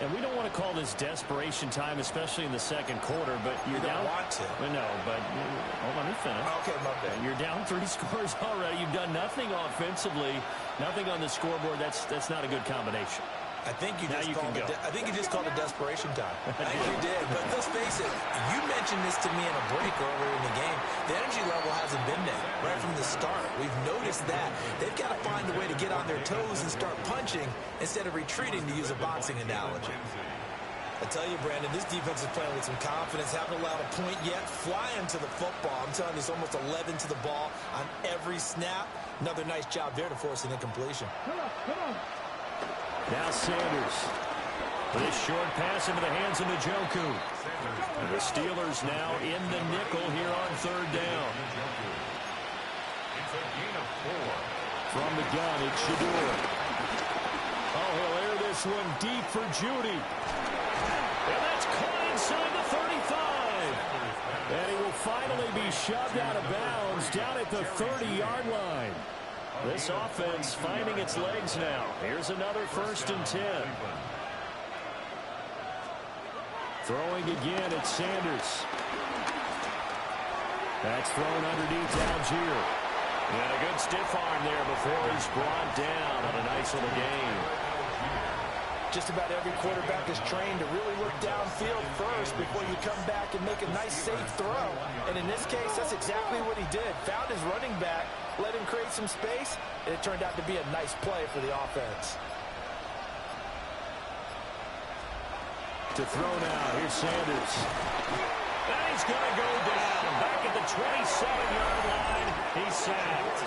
And we don't want to call this desperation time, especially in the second quarter, but you're down. Want to. No, but let me finish. Okay, my bad. You're down 3 scores already. You've done nothing offensively, nothing on the scoreboard. That's not a good combination. I think you just called it desperation time. I think you did. But let's face it, you mentioned this to me in a break earlier in the game. The energy level hasn't been there right from the start. We've noticed that. They've got to find a way to get on their toes and start punching instead of retreating, to use a boxing analogy. I tell you, Brandon, this defense is playing with some confidence. Haven't allowed a point yet. Flying to the football. I'm telling you, it's almost 11 to the ball on every snap. Another nice job there to force an incompletion. Come on. Now Sanders. This short pass into the hands of Njoku. And the Steelers now in the nickel here on third down. It's a gain of 4. From the gun, it's Shador. Oh, he'll air this one deep for Judy. And that's caught inside the 35. And he will finally be shoved out of bounds down at the 30-yard line. This offense finding its legs now. Here's another 1st and 10. Throwing again at Sanders. That's thrown underneath to Algier. And a good stiff arm there before he's brought down on a nice little gain. Just about every quarterback is trained to really look downfield first before you come back and make a nice, safe throw. And in this case, that's exactly what he did. Found his running back, let him create some space, and it turned out to be a nice play for the offense. To throw now, here's Sanders. And he's going to go down. Back at the 27-yard line, he's sacked.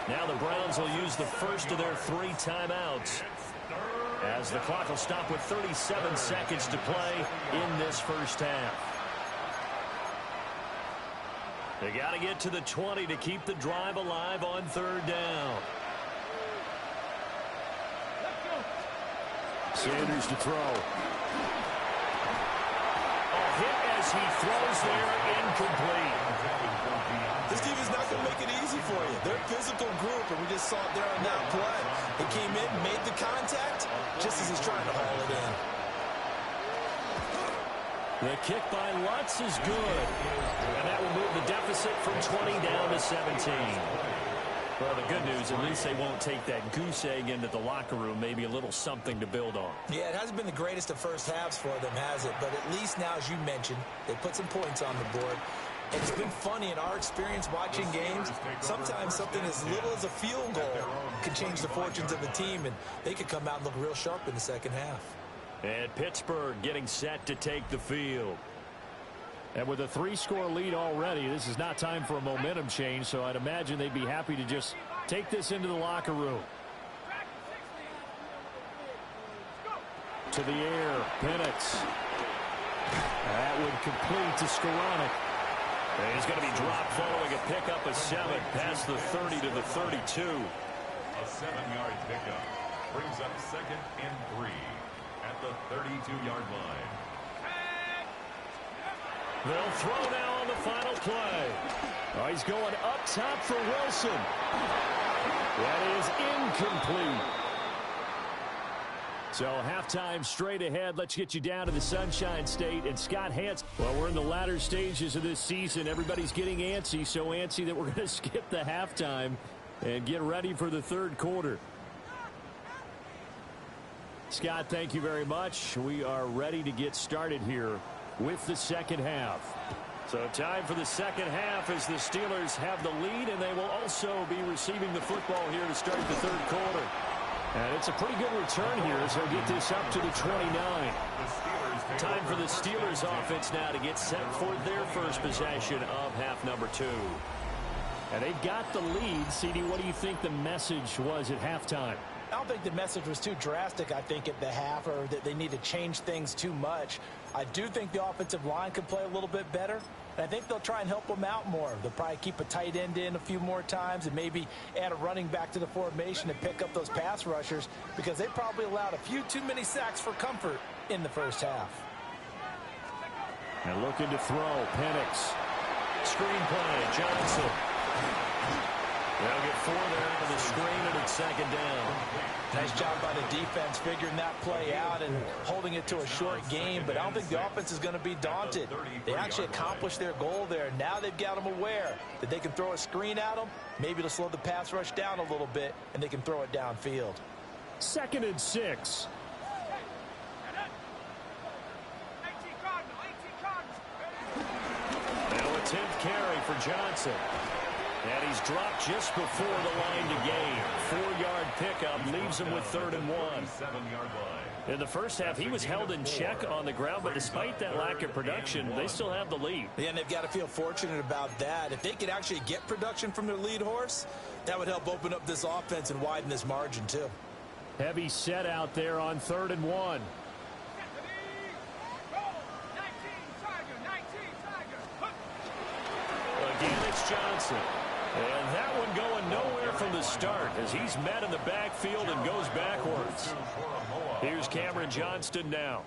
Now the Browns will use the first of their 3 timeouts, as the clock will stop with 37 seconds to play in this first half. They got to get to the 20 to keep the drive alive on third down. Sanders to throw. A hit as he throws there, incomplete. This team is not going to make it easy for you. They're a physical group, and we just saw it there on that play. He came in, made the contact, just as he's trying to haul it in. The kick by Lutz is good. And that will move the deficit from 20 down to 17. Well, the good news, at least they won't take that goose egg into the locker room. Maybe a little something to build on. Yeah, it hasn't been the greatest of first halves for them, has it? But at least now, as you mentioned, they put some points on the board. And it's been funny in our experience watching games. Sometimes something as little as a field goal can change the fortunes of a team, and they could come out and look real sharp in the second half. And Pittsburgh getting set to take the field. And with a 3-score lead already, this is not time for a momentum change, so I'd imagine they'd be happy to just take this into the locker room. To the air, Penix. That would complete to Skoranek. And he's going to be dropped following a pickup of 7 past the 30 to the 32. A 7-yard pickup brings up 2nd and 3 at the 32-yard line. They'll throw now on the final play. Oh, he's going up top for Wilson. That is incomplete. So halftime straight ahead. Let's get you down to the Sunshine State. And Scott Hans, well, we're in the latter stages of this season. Everybody's getting antsy, so antsy that we're going to skip the halftime and get ready for the third quarter. Scott, thank you very much. We are ready to get started here with the second half. So time for the second half as the Steelers have the lead, and they will also be receiving the football here to start the third quarter. And it's a pretty good return here as they'll get this up to the 29. Time for the Steelers offense now to get set for their first possession of half number 2. And they've got the lead. CD, what do you think the message was at halftime? I don't think the message was too drastic, I think, at the half, or that they need to change things too much. I do think the offensive line could play a little bit better. And I think they'll try and help them out more. They'll probably keep a tight end in a few more times and maybe add a running back to the formation to pick up those pass rushers, because they probably allowed a few too many sacks for comfort in the first half. And looking to throw, Penix. Screenplay, Johnson. They'll get 4 there into the screen, and it's second down. Nice job by the defense figuring that play out and holding it to a short game, but I don't think the offense is going to be daunted. They actually accomplished their goal there. Now they've got them aware that they can throw a screen at them, maybe to slow the pass rush down a little bit, and they can throw it downfield. 2nd and 6. Now a 10th carry for Johnson. And he's dropped just before the line to gain. 4-yard pickup leaves him with 3rd and 1. In the first half, he was held in check on the ground, but despite that lack of production, they still have the lead. Yeah, and they've got to feel fortunate about that. If they could actually get production from their lead horse, that would help open up this offense and widen this margin too. Heavy set out there on 3rd and 1. Again, it's Johnson. And that one going nowhere from the start as he's met in the backfield and goes backwards. Here's Cameron Johnston now.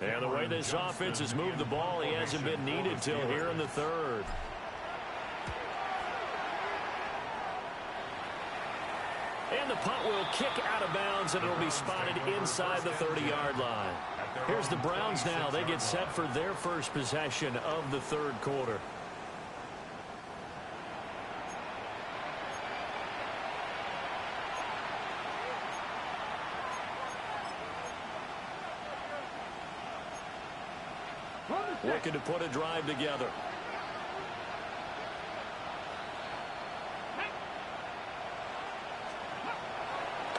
And the way this offense has moved the ball, he hasn't been needed till here in the third. And the punt will kick out of bounds, and it'll be spotted inside the 30-yard line. Here's the Browns now. They get set for their first possession of the third quarter. Looking to put a drive together.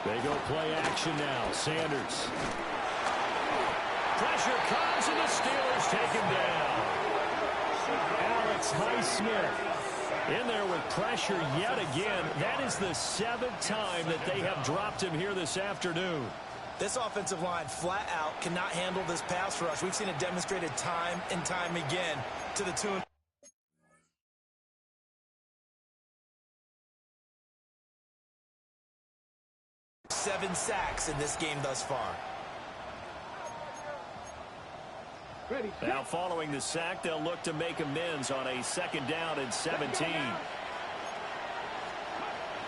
They go play action now. Sanders. Pressure comes, and the Steelers take him down. Alex Highsmith in there with pressure yet again. That is the 7th time that they have dropped him here this afternoon. This offensive line flat out cannot handle this pass rush. We've seen it demonstrated time and time again to the tune. Seven sacks in this game thus far. Now following the sack, they'll look to make amends on a 2nd down and 17.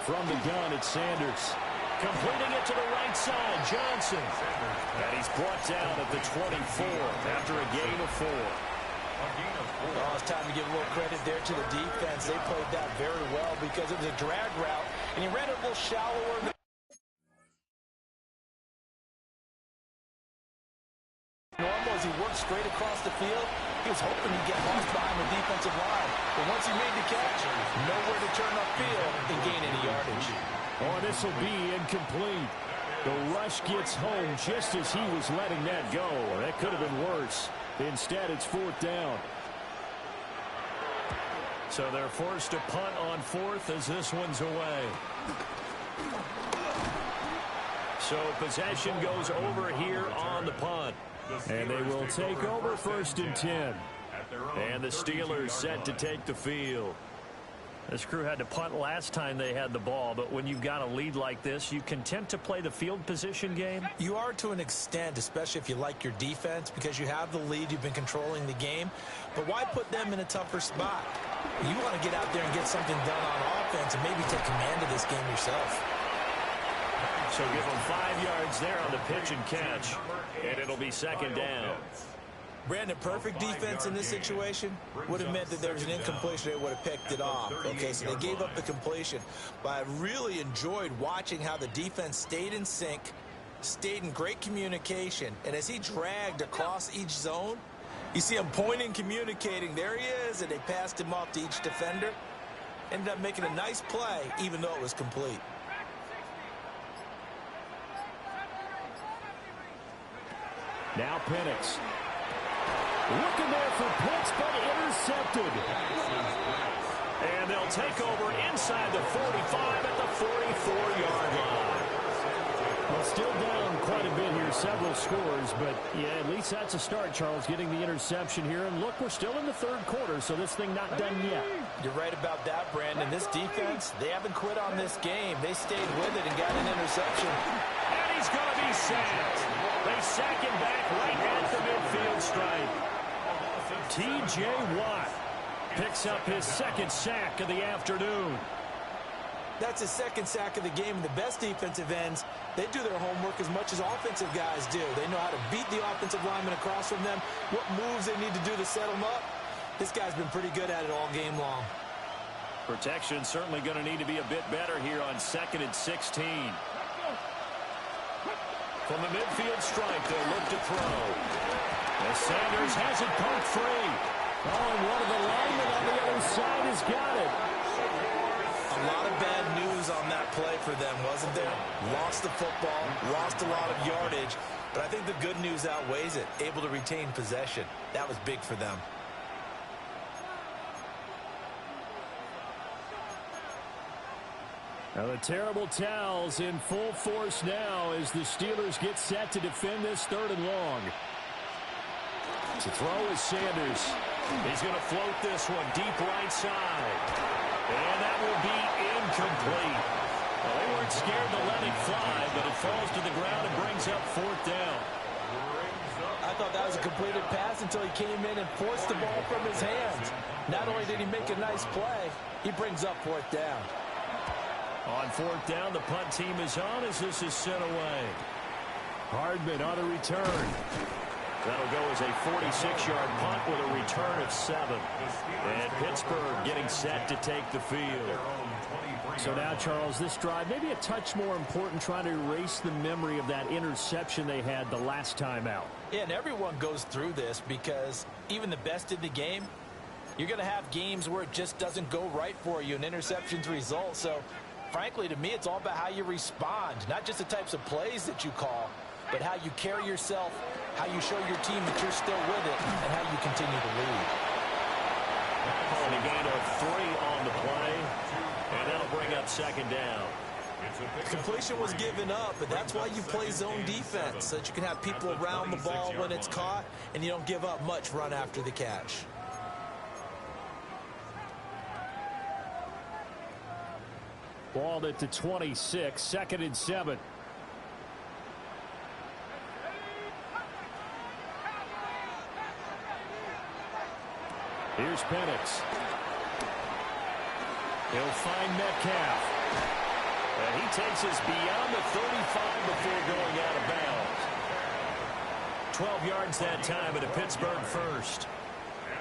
From the gun, it's Sanders. Completing it to the right side, Johnson. And he's brought down at the 24 after a gain of 4. Oh, it's time to give a little credit there to the defense. They played that very well because it was a drag route, and he ran it a little shallower. Normal as he worked straight across the field. He was hoping he'd get lost behind the defensive line. But once he made the catch, nowhere to turn upfield and gain any yardage. Oh, this will be incomplete. The rush gets home just as he was letting that go. That could have been worse. Instead, it's 4th down. So they're forced to punt on 4th as this one's away. So possession goes over here on the punt. And they will take over 1st and 10. And the Steelers set to take the field. This crew had to punt last time they had the ball, but when you've got a lead like this, you content to play the field position game? You are to an extent, especially if you like your defense, because you have the lead, you've been controlling the game. But why put them in a tougher spot? You want to get out there and get something done on offense and maybe take command of this game yourself. So give him 5 yards there on the pitch and catch, and it'll be second down. Brandon, perfect defense in this situation would have meant that there was an incompletion. They would have picked it off. Okay, so they gave up the completion. But I really enjoyed watching how the defense stayed in sync, stayed in great communication. And as he dragged across each zone, you see him pointing, communicating. There he is, and they passed him off to each defender. Ended up making a nice play, even though it was complete. Now Penix. Looking there for Pitts, but intercepted. And they'll take over inside the 45 at the 44-yard line. Well, still down quite a bit here, several scores, but yeah, at least that's a start, Charles, getting the interception here. And look, we're still in the third quarter, so this thing not done yet. You're right about that, Brandon. This defense, they haven't quit on this game. They stayed with it and got an interception. And he's going to be sacked. They sack him back right at the midfield stripe. T.J. Watt picks up his second sack of the afternoon. That's his second sack of the game. The best defensive ends, they do their homework as much as offensive guys do. They know how to beat the offensive lineman across from them, what moves they need to do to set them up. This guy's been pretty good at it all game long. Protection certainly going to need to be a bit better here on 2nd and 16. From the midfield stripe, they'll look to throw. As Sanders has it poked free. Oh, and one of the linemen on the other side has got it. A lot of bad news on that play for them, wasn't there? Lost the football, lost a lot of yardage, but I think the good news outweighs it. Able to retain possession. That was big for them. Now the terrible towels in full force now as the Steelers get set to defend this 3rd and long. To throw is Sanders. He's going to float this one deep right side. And that will be incomplete. Well, they weren't scared to let it fly, but it falls to the ground and brings up 4th down. I thought that was a completed pass until he came in and forced the ball from his hands. Not only did he make a nice play, he brings up 4th down. On 4th down, the punt team is on as this is sent away. Hardman on the return. That'll go as a 46-yard punt with a return of 7. And Pittsburgh getting set to take the field. So now, Charles, this drive, maybe a touch more important, trying to erase the memory of that interception they had the last time out. Yeah, and everyone goes through this because even the best in the game, you're going to have games where it just doesn't go right for you, and interceptions result. So, frankly, to me, it's all about how you respond, not just the types of plays that you call, but how you carry yourself, how you show your team that you're still with it, and how you continue to lead. Calling a gain of 3 on the play, and that'll bring up 2nd down. Completion was given up, but that's why you play zone defense, so that you can have people around the ball when it's caught, and you don't give up much run after the catch. Balled at the 26, 2nd and 7. Here's Penix. He'll find Metcalf. And he takes us beyond the 35 before going out of bounds. 12 yards that time at a Pittsburgh first.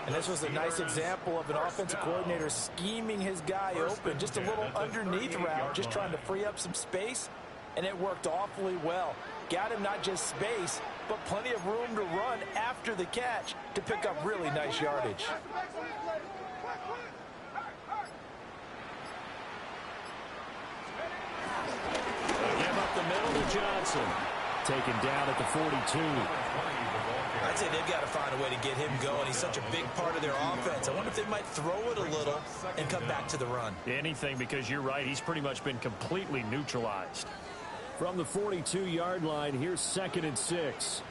And this was a nice example of an offensive coordinator scheming his guy open. Just a little underneath route, just trying to free up some space. And it worked awfully well. Got him not just space, but plenty of room to run after the catch to pick up really nice yardage. Give up the middle to Johnson. Taken down at the 42. I'd say they've got to find a way to get him going. He's such a big part of their offense. I wonder if they might throw it a little and come back to the run. Anything, because you're right. He's pretty much been completely neutralized. From the 42-yard line, here's 2nd and 6.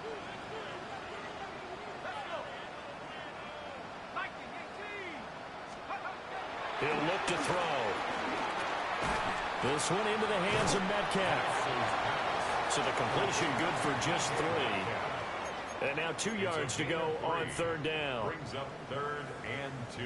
He'll look to throw. This one into the hands of Metcalf. So the completion good for just 3. And now 2 yards to go on 3rd down. Brings up 3rd and 2.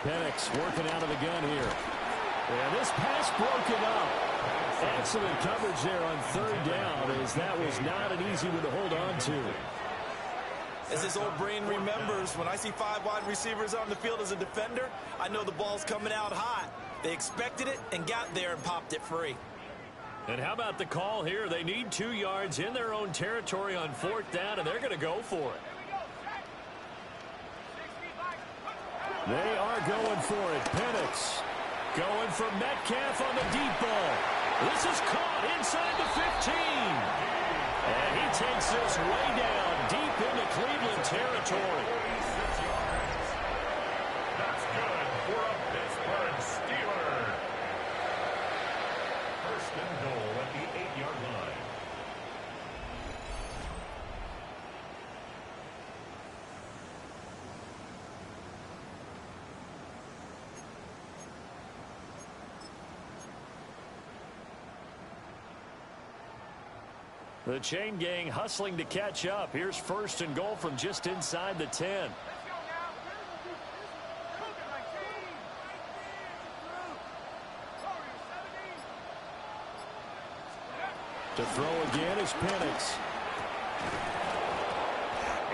Penix working out of the gun here. And this pass broken up. Excellent coverage there on third down, as that was not an easy one to hold on to. As this old brain remembers, when I see 5 wide receivers on the field as a defender, I know the ball's coming out hot. They expected it and got there and popped it free. And how about the call here? They need 2 yards in their own territory on fourth down, and they're going to go for it. They are going for it. Penix going for Metcalf on the deep ball. This is caught inside the 15. And he takes this way down deep into Cleveland territory. That's good for a Pittsburgh Steeler. First and goal at the 8-yard line. The chain gang hustling to catch up. Here's first and goal from just inside the 10. To throw again is Penix.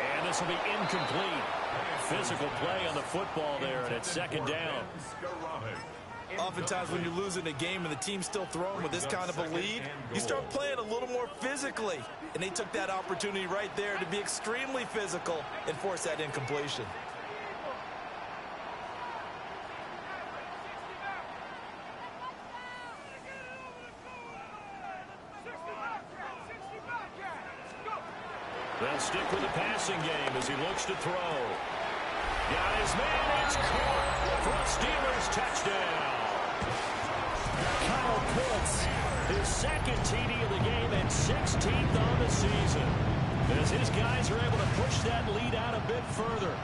And this will be incomplete. Physical play on the football there, and it's second down. Oftentimes when you're losing a game and the team's still throwing with this kind of a lead, you start playing a little more physically. And they took that opportunity right there to be extremely physical and force that incompletion. They'll stick with the passing game as he looks to throw. Got his man, it's caught for a Steelers touchdown. Kyle Pitts, his second TD of the game and 16th on the season, as his guys are able to push that lead out a bit further.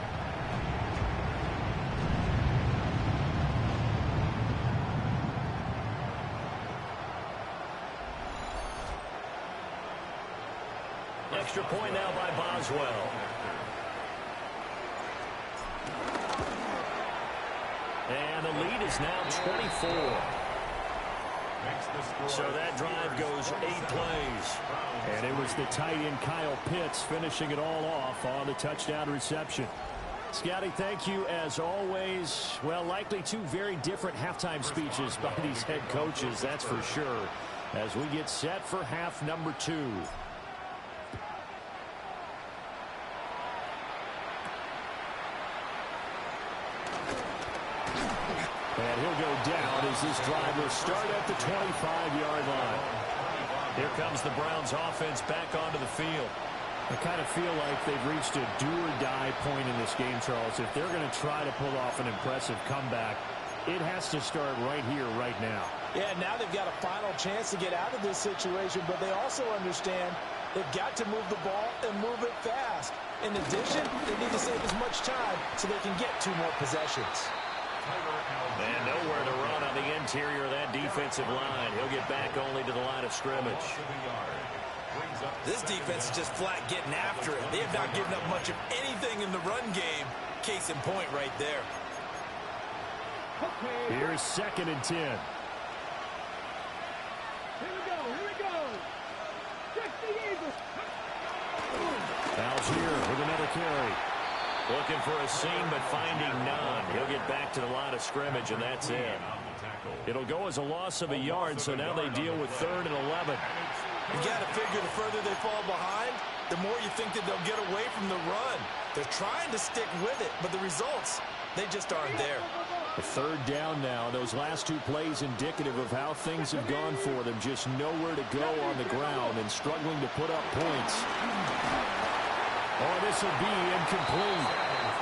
Extra point now by Boswell. And the lead is now 24. So that drive goes 8 plays. And it was the tight end Kyle Pitts finishing it all off on the touchdown reception. Scotty, thank you as always. Well, likely 2 very different halftime speeches by these head coaches, that's for sure, as we get set for half number 2. And he'll go down as this drive will start at the 25-yard line. Here comes the Browns offense back onto the field. I kind of feel like they've reached a do-or-die point in this game, Charles. If they're going to try to pull off an impressive comeback, it has to start right here, right now. Yeah, now they've got a final chance to get out of this situation, but they also understand they've got to move the ball and move it fast. In addition, they need to save as much time so they can get 2 more possessions. And nowhere to run on the interior of that defensive line. He'll get back only to the line of scrimmage. This defense is just flat getting after it. They have not given up much of anything in the run game. Case in point right there. Here's 2nd and 10. Here we go. Check the Eagles. Algier with another carry. Looking for a seam, but finding none. He'll get back to the line of scrimmage, and that's it. It'll go as a loss of a yard, so now they deal with 3rd and 11. You got to figure the further they fall behind, the more you think that they'll get away from the run. They're trying to stick with it, but the results, they just aren't there. A 3rd down now. Those last 2 plays indicative of how things have gone for them. Just nowhere to go on the ground and struggling to put up points. Oh, this will be incomplete.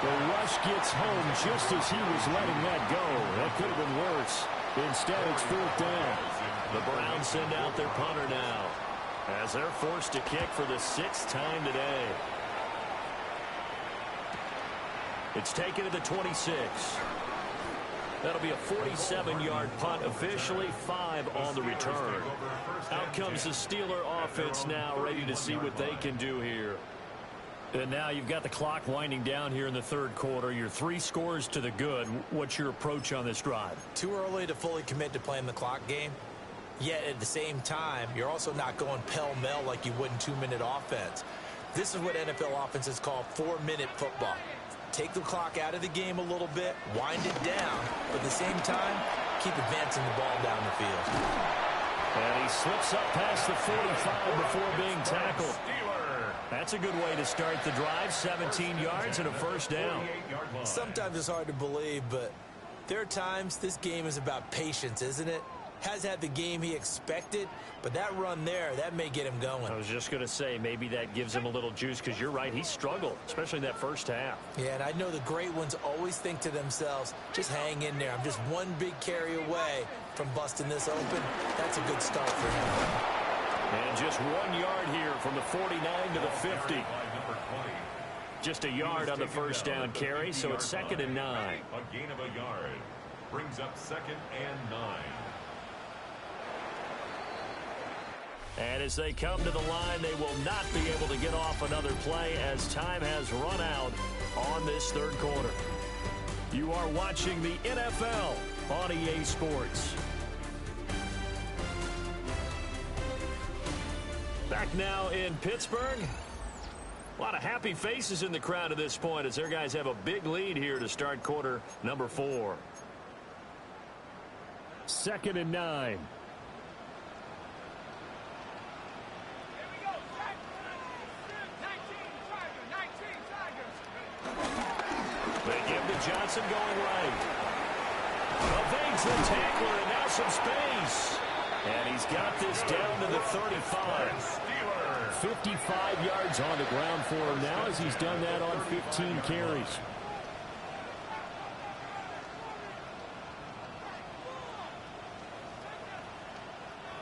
The rush gets home just as he was letting that go. That could have been worse. Instead, it's 4th down. The Browns send out their punter now, as they're forced to kick for the 6th time today. It's taken to the 26. That'll be a 47-yard punt, officially 5 on the return. Out comes the Steeler offense now, ready to see what they can do here. And now you've got the clock winding down here in the third quarter. You're 3 scores to the good. What's your approach on this drive? Too early to fully commit to playing the clock game. Yet at the same time, you're also not going pell-mell like you would in 2-minute offense. This is what NFL offenses call 4-minute football. Take the clock out of the game a little bit, wind it down, but at the same time, keep advancing the ball down the field. And he slips up past the 45 before being tackled. That's a good way to start the drive. 17 yards and a first down. Sometimes it's hard to believe, but there are times this game is about patience, isn't it? Has had the game he expected, but that run there, that may get him going. I was just going to say, maybe that gives him a little juice, because you're right, he struggled, especially in that first half. Yeah, and I know the great ones always think to themselves, just hang in there. I'm just one big carry away from busting this open. That's a good start for him. And just 1 yard here from the 49 to the 50. Just a yard on the first down carry, so it's 2nd and 9. A gain of a yard brings up 2nd and 9. And as they come to the line, they will not be able to get off another play as time has run out on this third quarter. You are watching the NFL on EA Sports. Back now in Pittsburgh. A lot of happy faces in the crowd at this point as their guys have a big lead here to start quarter number 4. 2nd and 9. Johnson going right. Evades the tackler, and now some space. And he's got this down to the 35. 55 yards on the ground for him now as he's done that on 15 carries.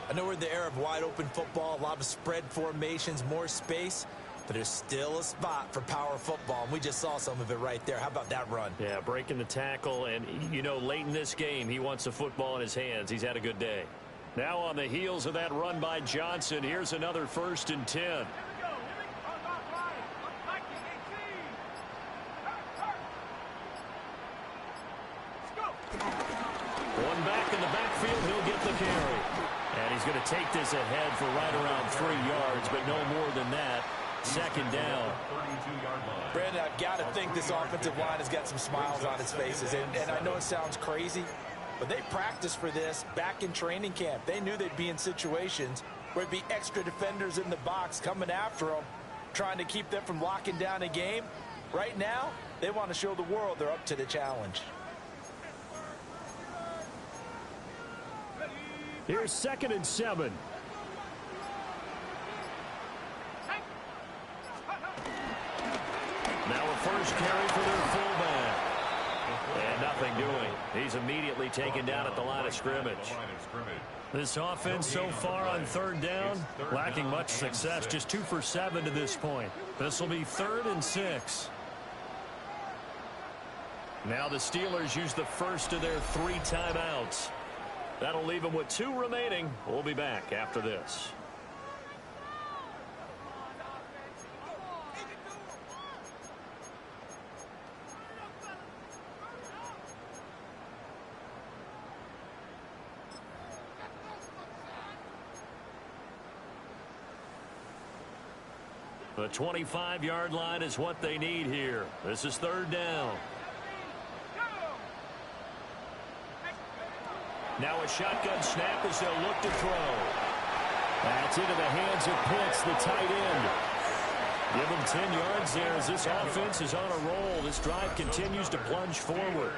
I know we're in the era of wide open football, a lot of spread formations, more space. But there's still a spot for power football, and we just saw some of it right there. How about that run? Yeah, breaking the tackle, and, you know, late in this game, he wants the football in his hands. He's had a good day. Now on the heels of that run by Johnson, here's another 1st and 10. One back in the backfield, he'll get the carry. And he's going to take this ahead for right around 3 yards, but no more than that. 2nd down. Brandon, I've got to think this offensive line has got some smiles on its faces. And I know it sounds crazy, but they practiced for this back in training camp. They knew they'd be in situations where there'd be extra defenders in the box coming after them, trying to keep them from locking down a game. Right now, they want to show the world they're up to the challenge. Here's 2nd and 7. Now a first carry for their fullback. And nothing doing. He's immediately taken down at the line of scrimmage. This offense so far on 3rd down, lacking much success. Just 2 for 7 to this point. This will be 3rd and 6. Now the Steelers use the first of their 3 timeouts. That'll leave them with 2 remaining. We'll be back after this. The 25-yard line is what they need here. This is 3rd down. Now a shotgun snap as they'll look to throw. That's into the hands of Pitts, the tight end. Give him 10 yards there as this offense is on a roll. This drive continues to plunge forward.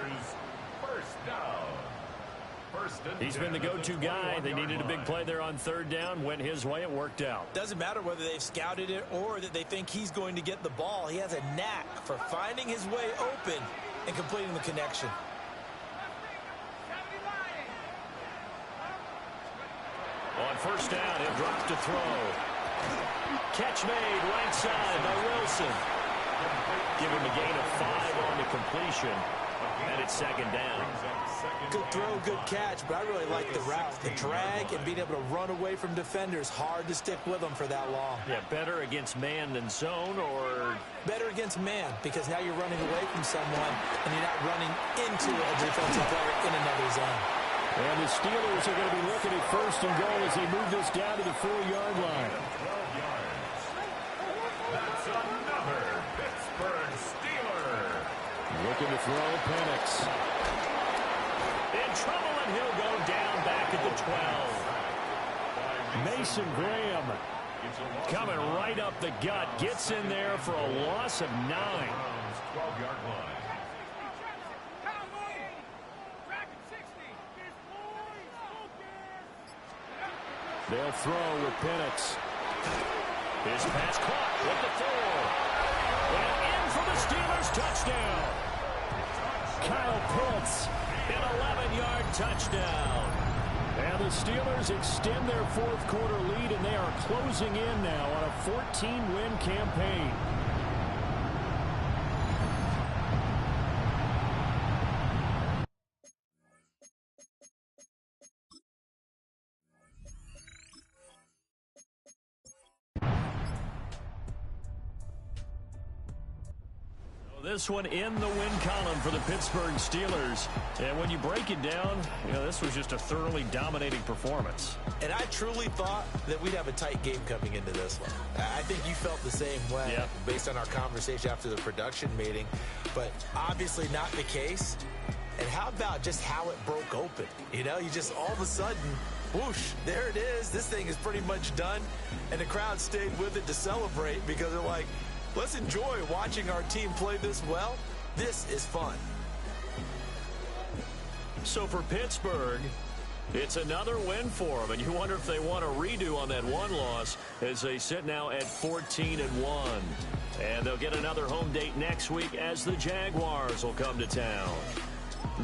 He's been the go-to guy. They needed a big play there on 3rd down. Went his way. It worked out. Doesn't matter whether they've scouted it or that they think he's going to get the ball. He has a knack for finding his way open and completing the connection. On 1st down, he'll drop to throw. Catch made right side by Wilson. Give him a gain of 5 on the completion. And it's second down. Good throw, good catch, but I really like the route. The drag and being able to run away from defenders, hard to stick with them for that long. Yeah, better against man than zone, or better against man, because now you're running away from someone and you're not running into a defensive player in another zone. And the Steelers are going to be looking at first and goal as they move this down to the 4-yard line. 12 yards. That's another Pittsburgh Steeler. Looking to throw, Penix. in trouble, and he'll go down back at the 12. Mason Graham coming right up the gut. Gets in there for a loss of 9. 12-yard line. They'll throw with Penix. His pass caught with the 4. And in for the Steelers touchdown. Kyle Pitts. An 11-yard touchdown. And the Steelers extend their fourth quarter lead, and they are closing in now on a 14-win campaign. This one in the win column for the Pittsburgh Steelers. And when you break it down, this was just a thoroughly dominating performance. And I truly thought that we'd have a tight game coming into this one. I think you felt the same way based on our conversation after the production meeting. But obviously not the case. And how about just how it broke open? You just all of a sudden, whoosh, there it is. This thing is pretty much done. And the crowd stayed with it to celebrate because they're like, let's enjoy watching our team play this well. This is fun. So for Pittsburgh, it's another win for them. And you wonder if they want a redo on that one loss as they sit now at 14-1. And they'll get another home date next week as the Jaguars will come to town.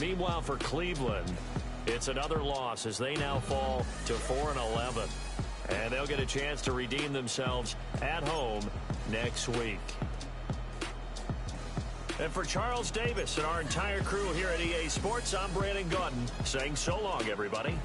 Meanwhile, for Cleveland, it's another loss as they now fall to 4-11. And they'll get a chance to redeem themselves at home next week. And for Charles Davis and our entire crew here at EA Sports, I'm Brandon Gaudin saying so long, everybody.